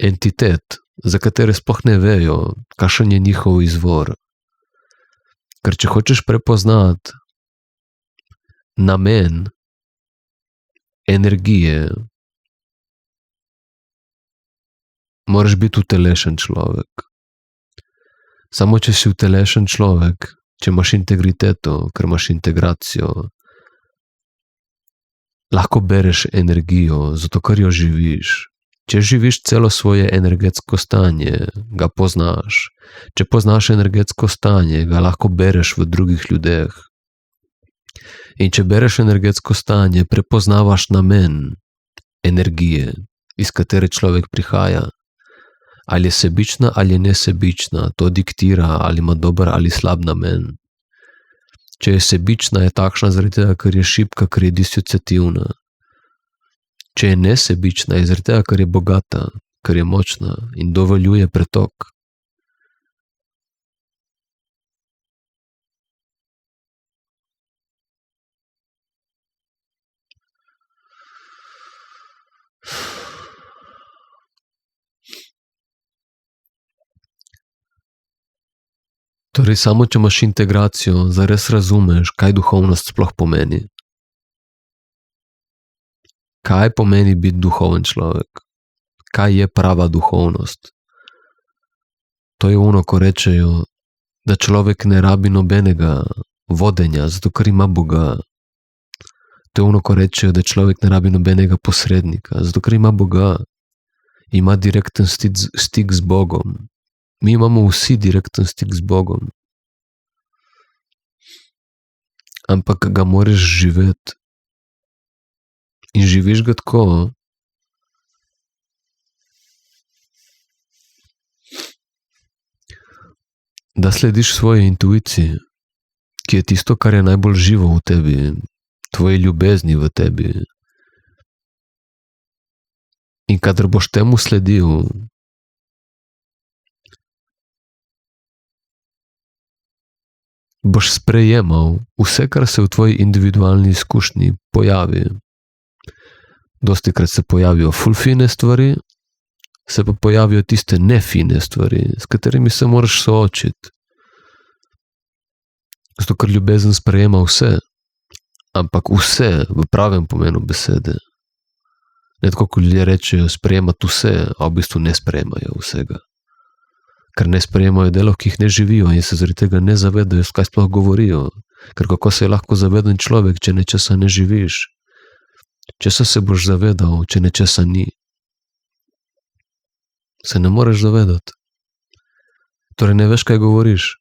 entitet, za katere sploh ne vejo, kakšen je njihov izvor. Ker če hočeš prepoznati namen energije, moraš biti utelešen človek. Samo če si utelešen človek, če imaš integriteto, ker imaš integracijo, lahko bereš energijo, zato ker jo živiš. Če živiš celo svoje energetsko stanje, ga poznaš. Če poznaš energetsko stanje, ga lahko bereš v drugih ljudeh. In če bereš energetsko stanje, prepoznavaš namen energije, iz katere človek prihaja. Ali je sebična ali je nesebična, to diktira, ali ima dober ali slab namen. Če je sebična, je takšna zaradi tega, ker je šibka, ker je disociativna. Če je nesebična, je zaradi tega, ker je bogata, ker je močna in dovoljuje pretok. Torej, samo če imaš integracijo, zares razumeš, kaj duhovnost sploh pomeni. Kaj pomeni biti duhoven človek? Kaj je prava duhovnost? To je ono, ko rečejo, da človek ne rabi nobenega vodenja, zato ker ima Boga. To je ono, ko rečejo, da človek ne rabi nobenega posrednika, zato ker ima Boga. Ima direkten stik z Bogom. Mi imamo vsi direkten stik z Bogom. Ampak ga moraš živeti. In živiš ga tako, da slediš svoji intuiciji, ki je tisto, kar je najbolj živo v tebi, tvoje ljubezni v tebi. In kadar boš temu sledil, boš sprejemal vse, kar se v tvoji individualni izkušnji pojavi. Dostikrat se pojavijo ful fine stvari, se pa pojavijo tiste nefine stvari, s katerimi se moraš soočiti. Zato, ker ljubezen sprejema vse, ampak vse v pravem pomenu besede. Ne tako, ko ljudje rečejo sprejemati vse, a v bistvu ne sprejemajo vsega. Ker ne sprejemajo delov, ki jih ne živijo in se zaradi tega ne zavedajo, s kaj sploh govorijo. Ker kako se je lahko zaveden človek, če nečesa ne živiš? Česa se boš zavedal, če nečesa ni? Se ne moreš zavedati. Torej ne veš, kaj govoriš.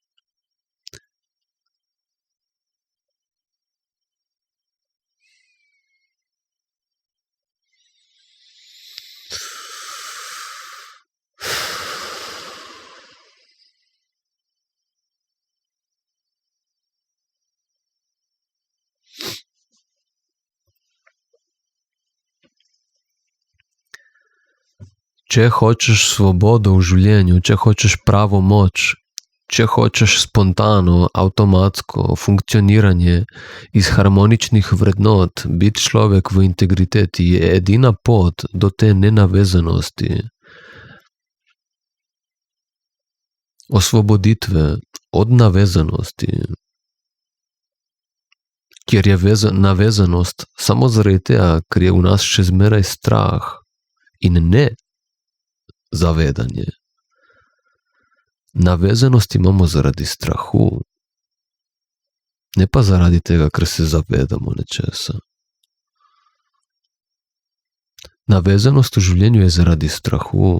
Če hočeš svobodo v življenju, če hočeš pravo moč, če hočeš spontano, avtomatsko funkcioniranje iz harmoničnih vrednot, biti človek v integriteti, je edina pot do te nenavezanosti, osvoboditve od navezanosti, kjer je navezanost samo zaradi tega, ker je v nas še zmeraj strah in ne zavedanje. Navezanost imamo zaradi strahu, ne pa zaradi tega, ker se zavedamo nečesa. Navezanost v življenju je zaradi strahu,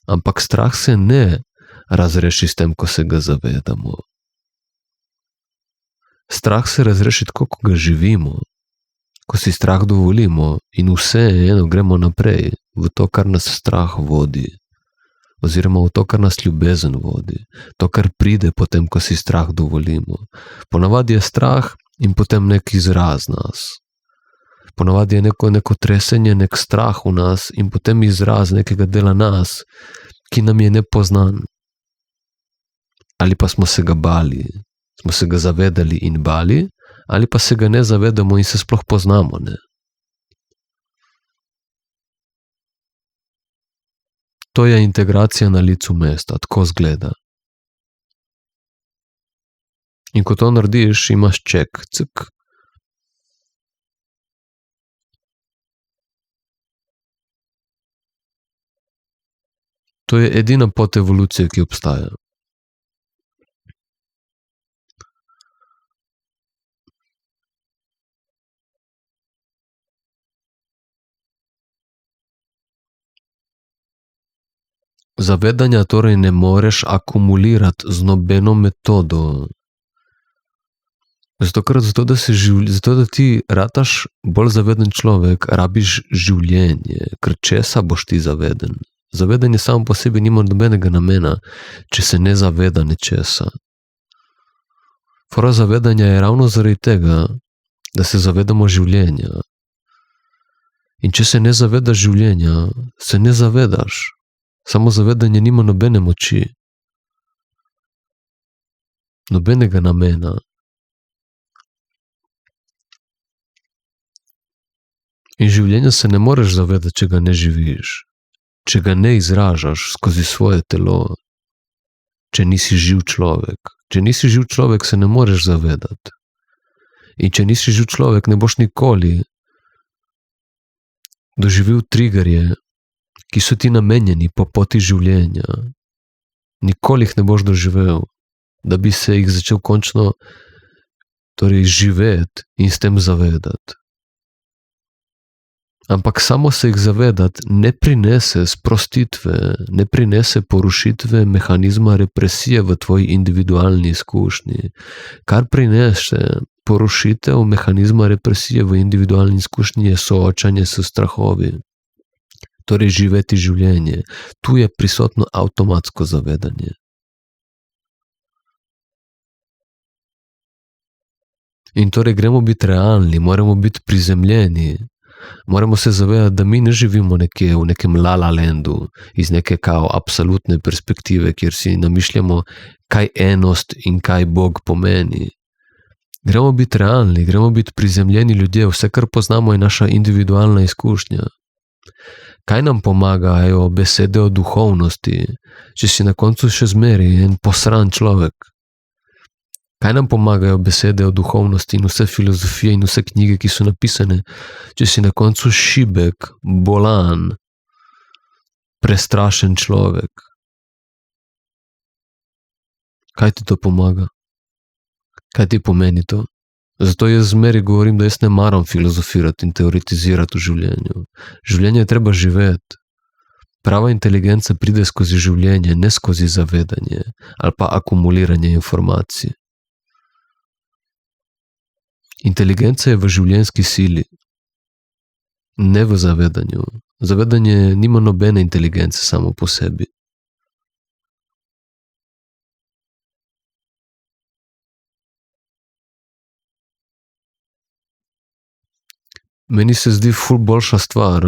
ampak strah se ne razreši s tem, ko se ga zavedamo. Strah se razreši tako, ko ga živimo, ko si strah dovolimo in vseeno gremo naprej v to, kar nas strah vodi. Oziroma v to, kar nas ljubezen vodi, to, kar pride potem, ko si strah dovolimo. Ponavadi je strah in potem nek izraz nas. Ponavadi je neko tresenje, nek strah v nas in potem izraz nekega dela nas, ki nam je nepoznan. Ali pa smo se ga bali, smo se ga zavedali in bali, ali pa se ga ne zavedamo in se sploh poznamo, ne. To je integracija na licu mesta, tako zgleda. In ko to narediš, imaš ček, cik. To je edina pot evolucije, ki obstaja. Zavedanja torej ne moreš akumulirati z nobeno metodo. Zato, da ti rataš bolj zaveden človek, rabiš življenje, ker česa boš ti zaveden. Zavedanje samo po sebi nima nobenega namena, če se ne zaveda nečesa. Fora zavedanja je ravno zaradi tega, da se zavedamo življenja. In če se ne zavedaš življenja, se ne zavedaš. Samo zavedanje nima nobene moči, nobenega namena. In življenja se ne moreš zavedati, če ga ne živiš, če ga ne izražaš skozi svoje telo. če nisi živ človek. Če nisi živ človek, se ne moreš zavedati. In če nisi živ človek, ne boš nikoli doživel triggerje, ki so ti namenjeni po poti življenja. Nikoli jih ne boš doživel, da bi se jih začel končno živeti in s tem zavedati. Ampak samo se jih zavedati ne prinese sprostitve, ne prinese porušitve mehanizma represije v tvoji individualni izkušnji. Kar prinese porušitev mehanizma represije v individualni izkušnji je soočanje s strahovi. Torej živeti življenje. Tu je prisotno avtomatsko zavedanje. In torej gremo biti realni, moramo biti prizemljeni, moramo se zavedati, da mi ne živimo nekje v nekem la-la-landu iz neke kao absolutne perspektive, kjer si namišljamo, kaj enost in kaj Bog pomeni. Gremo biti realni, gremo biti prizemljeni ljudje, vse, kar poznamo, je naša individualna izkušnja. Kaj nam pomagajo besede o duhovnosti, če si na koncu še zmeri en posran človek? Kaj nam pomagajo besede o duhovnosti in vse filozofije in vse knjige, ki so napisane, če si na koncu šibek, bolan, prestrašen človek? Kaj ti to pomaga? Kaj ti pomeni to? Zato jaz zmeri govorim, da jaz ne maram filozofirati in teoretizirati v življenju. Življenje je treba živeti. Prava inteligenca pride skozi življenje, ne skozi zavedanje ali pa akumuliranje informacij. Inteligenca je v življenjski sili, ne v zavedanju. Zavedanje nima nobene inteligence samo po sebi. Meni se zdi ful boljša stvar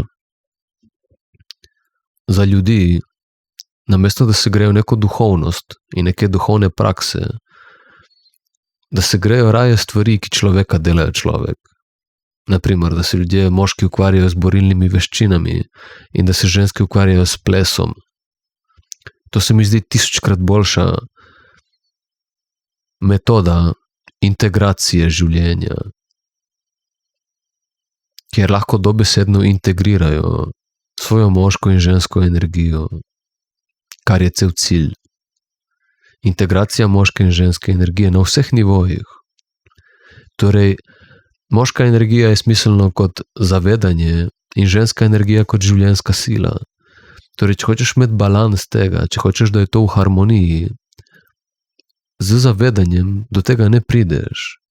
za ljudi, namesto da se grejo neko duhovnost in neke duhovne prakse, da se grejo raje stvari, ki človeka delajo človek. Naprimer, da se ljudje moški ukvarjajo z borilnimi veščinami in da se ženske ukvarjajo s plesom. To se mi zdi 1000-krat boljša metoda integracije življenja, kjer lahko dobesedno integrirajo svojo moško in žensko energijo, kar je cel cilj. Integracija moške in ženske energije na vseh nivojih. Torej, moška energija je smiselno kot zavedanje in ženska energija kot življenjska sila. Torej, če hočeš imeti balans tega, če hočeš, da je to v harmoniji, z zavedanjem do tega ne prideš.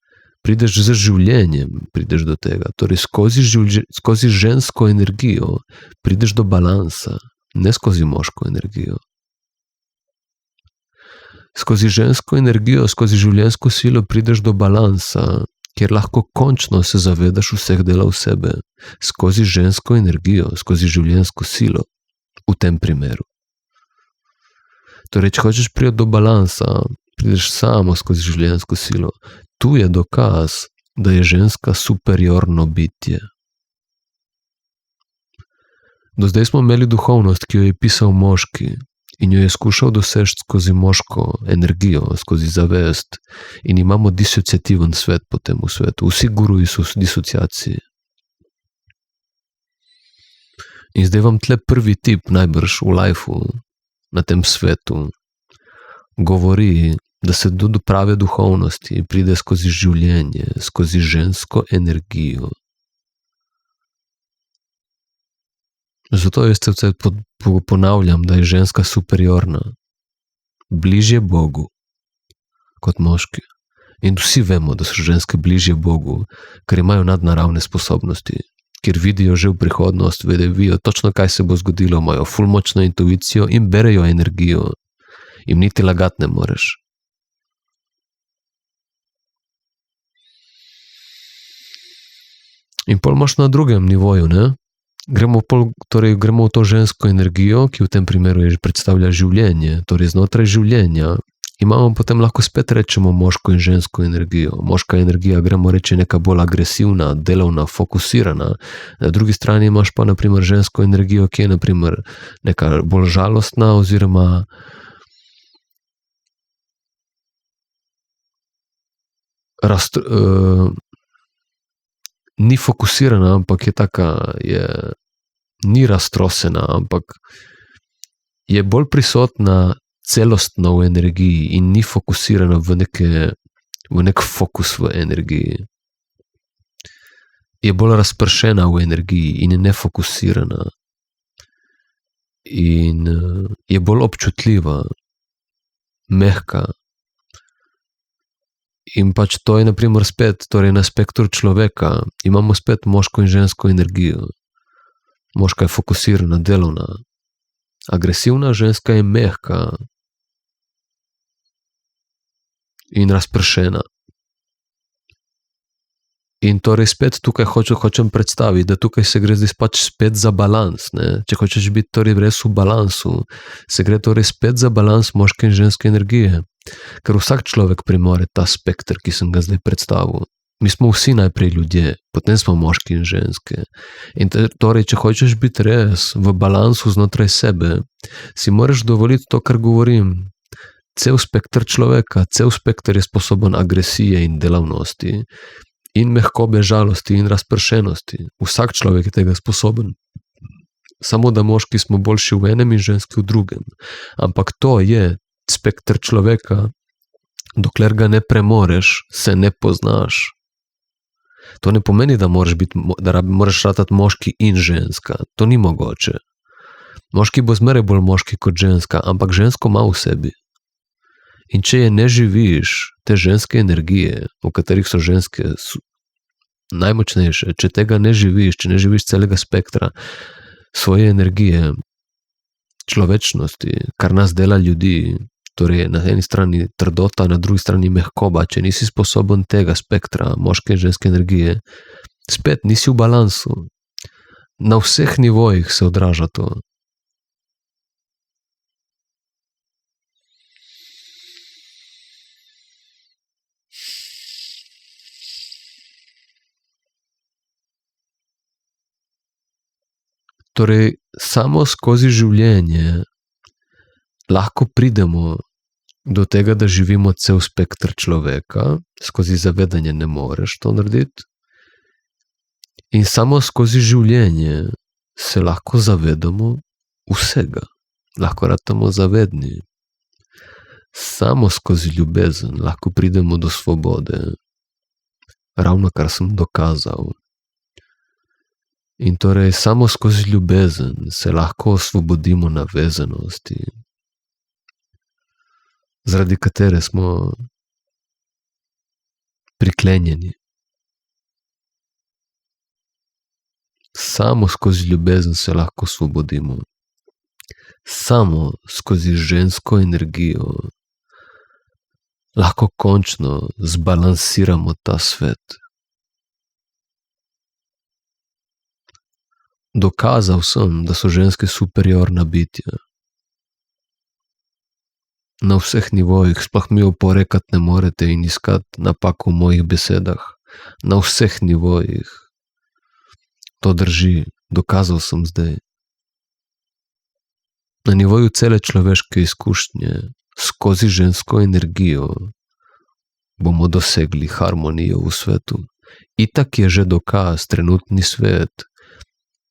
Prideš z življenjem, prideš do tega. Torej, skozi žensko energijo prideš do balansa, ne skozi moško energijo. Skozi žensko energijo, skozi življenjsko silo prideš do balansa, kjer lahko končno se zavedaš vseh delov sebe. Skozi žensko energijo, skozi življenjsko silo, v tem primeru. Torej, če hočeš priti do balansa, prideš samo skozi življenjsko silo. Tu je dokaz, da je ženska superiorno bitje. Do zdaj smo imeli duhovnost, ki jo je pisal moški in jo je skušal doseči skozi moško energijo, skozi zavest in imamo disociativen svet po tem svetu. Vsi guruji so v disociaciji. In zdaj vam tle prvi tip najbrž v lifeu, na tem svetu, govori, da se do prave duhovnosti pride skozi življenje, skozi žensko energijo. Zato jaz se ponavljam, da je ženska superiorna, bližje Bogu kot moški. In vsi vemo, da so ženske bližje Bogu, ker imajo nadnaravne sposobnosti, ker vidijo že v prihodnost, vedo točno, kaj se bo zgodilo, imajo ful močno intuicijo in berejo energijo. Im niti lagati ne moreš. In pol imaš na drugem nivoju, ne? Gremo v to žensko energijo, ki v tem primeru predstavlja življenje, torej znotraj življenja. Imamo potem lahko spet rečemo moško in žensko energijo. Moška energija, gremo reči, neka bolj agresivna, delovna, fokusirana. Na drugi strani imaš pa naprimer žensko energijo, ki je naprimer neka bolj žalostna oziroma ni fokusirana, ampak je taka, ni raztrosena, ampak je bolj prisotna celostno v energiji in ni fokusirana v nek fokus v energiji. Je bolj razpršena v energiji in je nefokusirana. In je bolj občutljiva, mehka. In pač to je, na primer, spet, torej na spektru človeka, imamo spet moško in žensko energijo. Moška je fokusirana, delovna. Agresivna, ženska je mehka in razpršena. In torej spet tukaj hočem predstaviti, da tukaj se gre zdaj pač spet za balans. Ne? Če hočeš biti torej res v balansu, se gre torej spet za balans moške in ženske energije. Ker vsak človek premore ta spekter, ki sem ga zdaj predstavil. Mi smo vsi najprej ljudje, potem smo moški in ženske. In torej, če hočeš biti res v balansu znotraj sebe, si moraš dovoliti to, kar govorim. Cel spekter človeka, cel spekter je sposoben agresije in delavnosti. In mehkobe, žalosti in razpršenosti. Vsak človek je tega sposoben. Samo da moški smo boljši v enem in ženski v drugem. Ampak to je spekter človeka, dokler ga ne premoreš, se ne poznaš. To ne pomeni, da moraš ratati moški in ženska. To ni mogoče. Moški bo zmeraj bolj moški kot ženska, ampak žensko ima v sebi. In če je ne živiš, te ženske energije, v katerih so ženske najmočnejše, če tega ne živiš, če ne živiš celega spektra svoje energije, človečnosti, kar nas dela ljudi, torej na eni strani trdota, na drugi strani mehkoba, če nisi sposoben tega spektra moške in ženske energije, spet nisi v balansu. Na vseh nivojih se odraža to. Torej, samo skozi življenje lahko pridemo do tega, da živimo cel spektr človeka, skozi zavedanje ne moreš to narediti. In samo skozi življenje se lahko zavedamo vsega, lahko ratamo zavedni. Samo skozi ljubezen lahko pridemo do svobode, ravno kar sem dokazal. In torej samo skozi ljubezen se lahko osvobodimo navezanosti, zaradi katere smo priklenjeni. Samo skozi ljubezen se lahko osvobodimo. Samo skozi žensko energijo lahko končno zbalansiramo ta svet. Dokazal sem, da so ženske superiorna bitja. Na vseh nivojih, sploh mi oporekati ne morete in iskati napako v mojih besedah. Na vseh nivojih. To drži, dokazal sem zdaj. Na nivoju cele človeške izkušnje, skozi žensko energijo, bomo dosegli harmonijo v svetu. Itak je že dokaz, trenutni svet,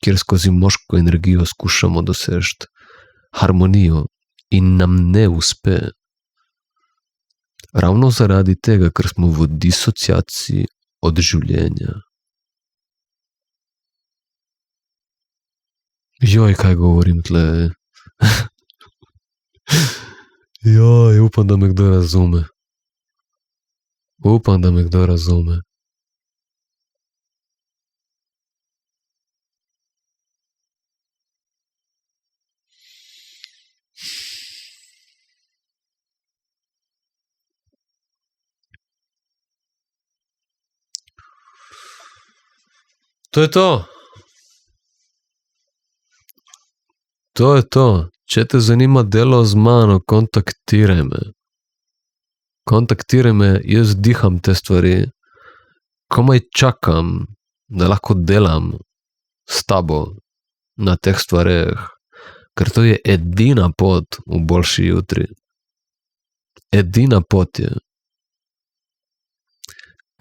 kjer skozi moško energijo skušamo doseči harmonijo in nam ne uspe. Ravno zaradi tega, ker smo v disociaciji od življenja. Joj, kaj govorim tle. Joj, upam, da me kdo razume. Upam, da me kdo razume. To je to. To je to. Če te zanima delo z mano, kontaktiraj me. Kontaktiraj me, jaz diham te stvari. Komaj čakam, da lahko delam s tabo na teh stvareh, ker to je edina pot v boljši jutri. Edina pot je.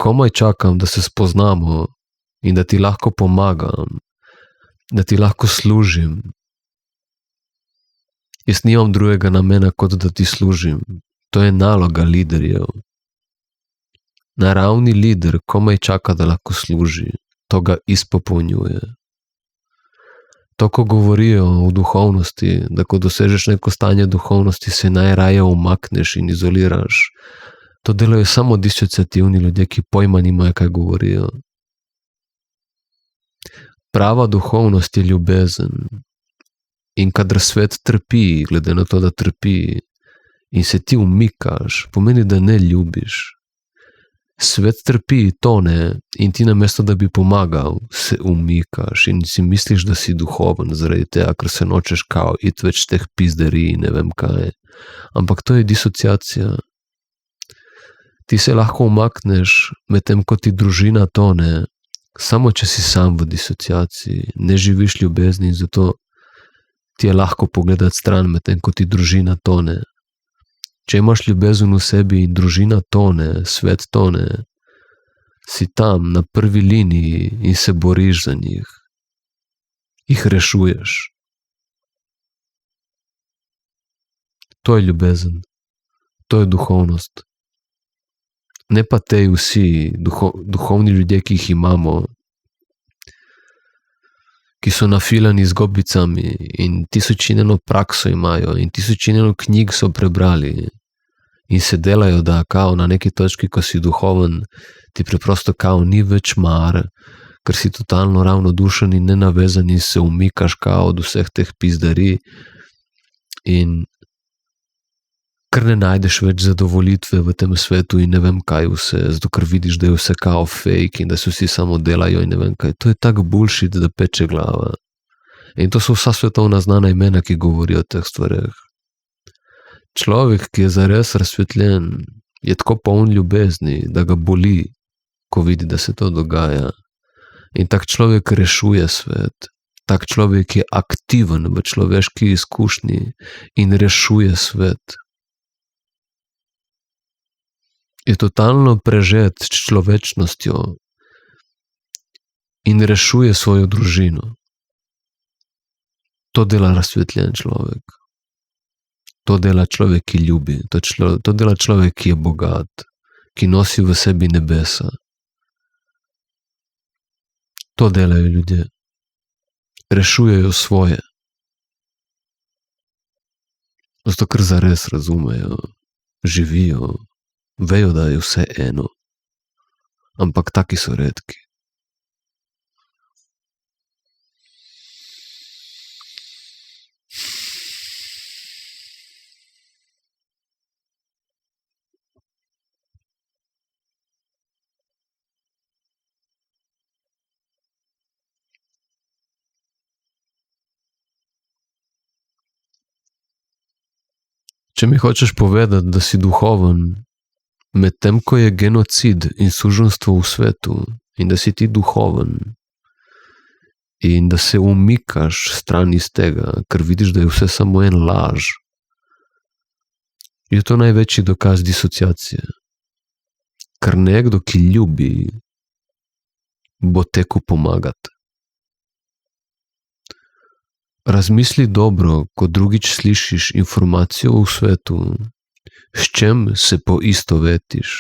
komaj čakam, da se spoznamo in da ti lahko pomagam, da ti lahko služim. Jaz nimam drugega namena, kot da ti služim. To je naloga liderjev. Naravni lider komaj čaka, da lahko služi. To ga izpopolnjuje. To, ko govorijo o duhovnosti, da ko dosežeš neko stanje duhovnosti, se najraje umakneš in izoliraš. To delajo samo disociativni ljudje, ki pojma nimajo, kaj govorijo. Prava duhovnost je ljubezen. In kadar svet trpi, glede na to, da trpi, in se ti umikaš, pomeni, da ne ljubiš. Svet trpi, tone, in ti namesto, da bi pomagal, se umikaš in si misliš, da si duhoven zaradi tega, ker se nočeš kao iti več teh pizderij, ne vem kaj. Ampak to je disociacija. Ti se lahko umakneš, medtem ko ti družina tone, samo če si sam v disociaciji, ne živiš ljubezni, zato ti je lahko pogledati stran, medtem ko ti družina tone. Če imaš ljubezen v sebi in družina tone, svet tone, si tam na prvi liniji in se boriš za njih. Jih rešuješ. To je ljubezen. To je duhovnost. Ne pa te vsi duhovni ljudje, ki jih imamo, ki so nafilani z gobicami in tisočineno prakso imajo in tisočineno knjig so prebrali in se delajo, da kao na neki točki, ko si duhoven, ti preprosto kao ni več mar, ker si totalno ravnodušen in nenavezan in se umikaš kao od vseh teh pizdarij in ker ne najdeš več zadovolitve v tem svetu in ne vem kaj vse, zato ker vidiš, da je vse kao fake in da se vsi samo delajo in ne vem kaj. To je tak bullshit, da peče glava. In to so vsa svetovna znana imena, ki govorijo o teh stvareh. Človek, ki je zares razsvetljen, je tako poln ljubezni, da ga boli, ko vidi, da se to dogaja. In tak človek rešuje svet. Tak človek je aktiven v človeški izkušnji in rešuje svet. Je totalno prežet s človečnostjo in rešuje svojo družino. To dela razsvetljen človek. To dela človek, ki ljubi. To dela človek, ki je bogat, ki nosi v sebi nebesa. To delajo ljudje. Rešujejo svoje. Zato, ker zares razumejo, živijo, vejo, da je vse eno. Ampak taki so redki. Če mi hočeš povedati, da si duhoven, medtem ko je genocid in suženjstvo v svetu in da si ti duhoven in da se umikaš stran iz tega, ker vidiš, da je vse samo en laž, je to največji dokaz disociacije. Ker nekdo, ki ljubi, bo tekel pomagati. Razmisli dobro, ko drugič slišiš informacijo v svetu, s čem se poistovetiš.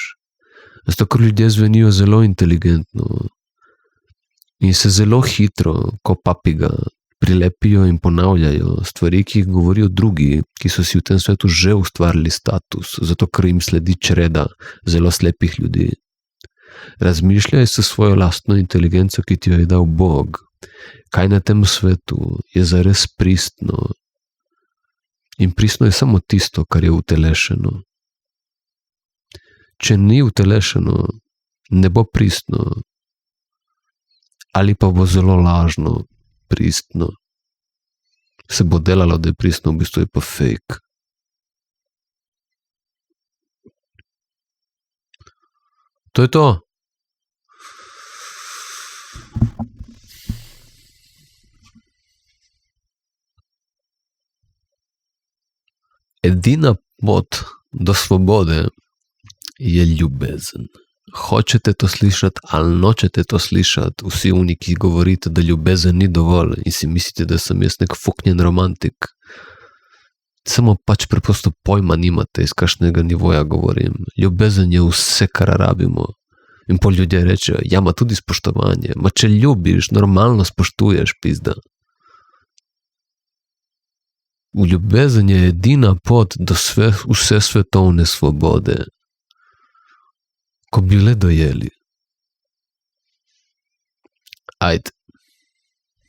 Zato, ker ljudje zvenijo zelo inteligentno in se zelo hitro, ko papiga, prilepijo in ponavljajo stvari, ki jih govorijo drugi, ki so si v tem svetu že ustvarili status, zato ker jim sledi čreda zelo slepih ljudi. Razmišljaj s svojo lastno inteligenco, ki ti jo je dal Bog. Kaj na tem svetu je zares pristno? In pristno je samo tisto, kar je utelešeno. Če ni utelešeno, ne bo pristno. Ali pa bo zelo lažno pristno. Se bo delalo, da je pristno, v bistvu je pa fake. To je to. Edina pot do svobode je ljubezen. hočete to slišati ali nočete to slišati, vsi oni, ki govorite, da ljubezen ni dovolj in si mislite, da sem jaz nek fuknjen romantik, samo pač preprosto pojma nimate, iz kakšnega nivoja govorim. Ljubezen je vse, kar rabimo. In pol ljudje rečejo, ja, ma tudi spoštovanje. Ma če ljubiš, normalno spoštuješ, pizda. V ljubezen je edina pot do vse svetovne svobode. Ko bi le dojeli. Ajde.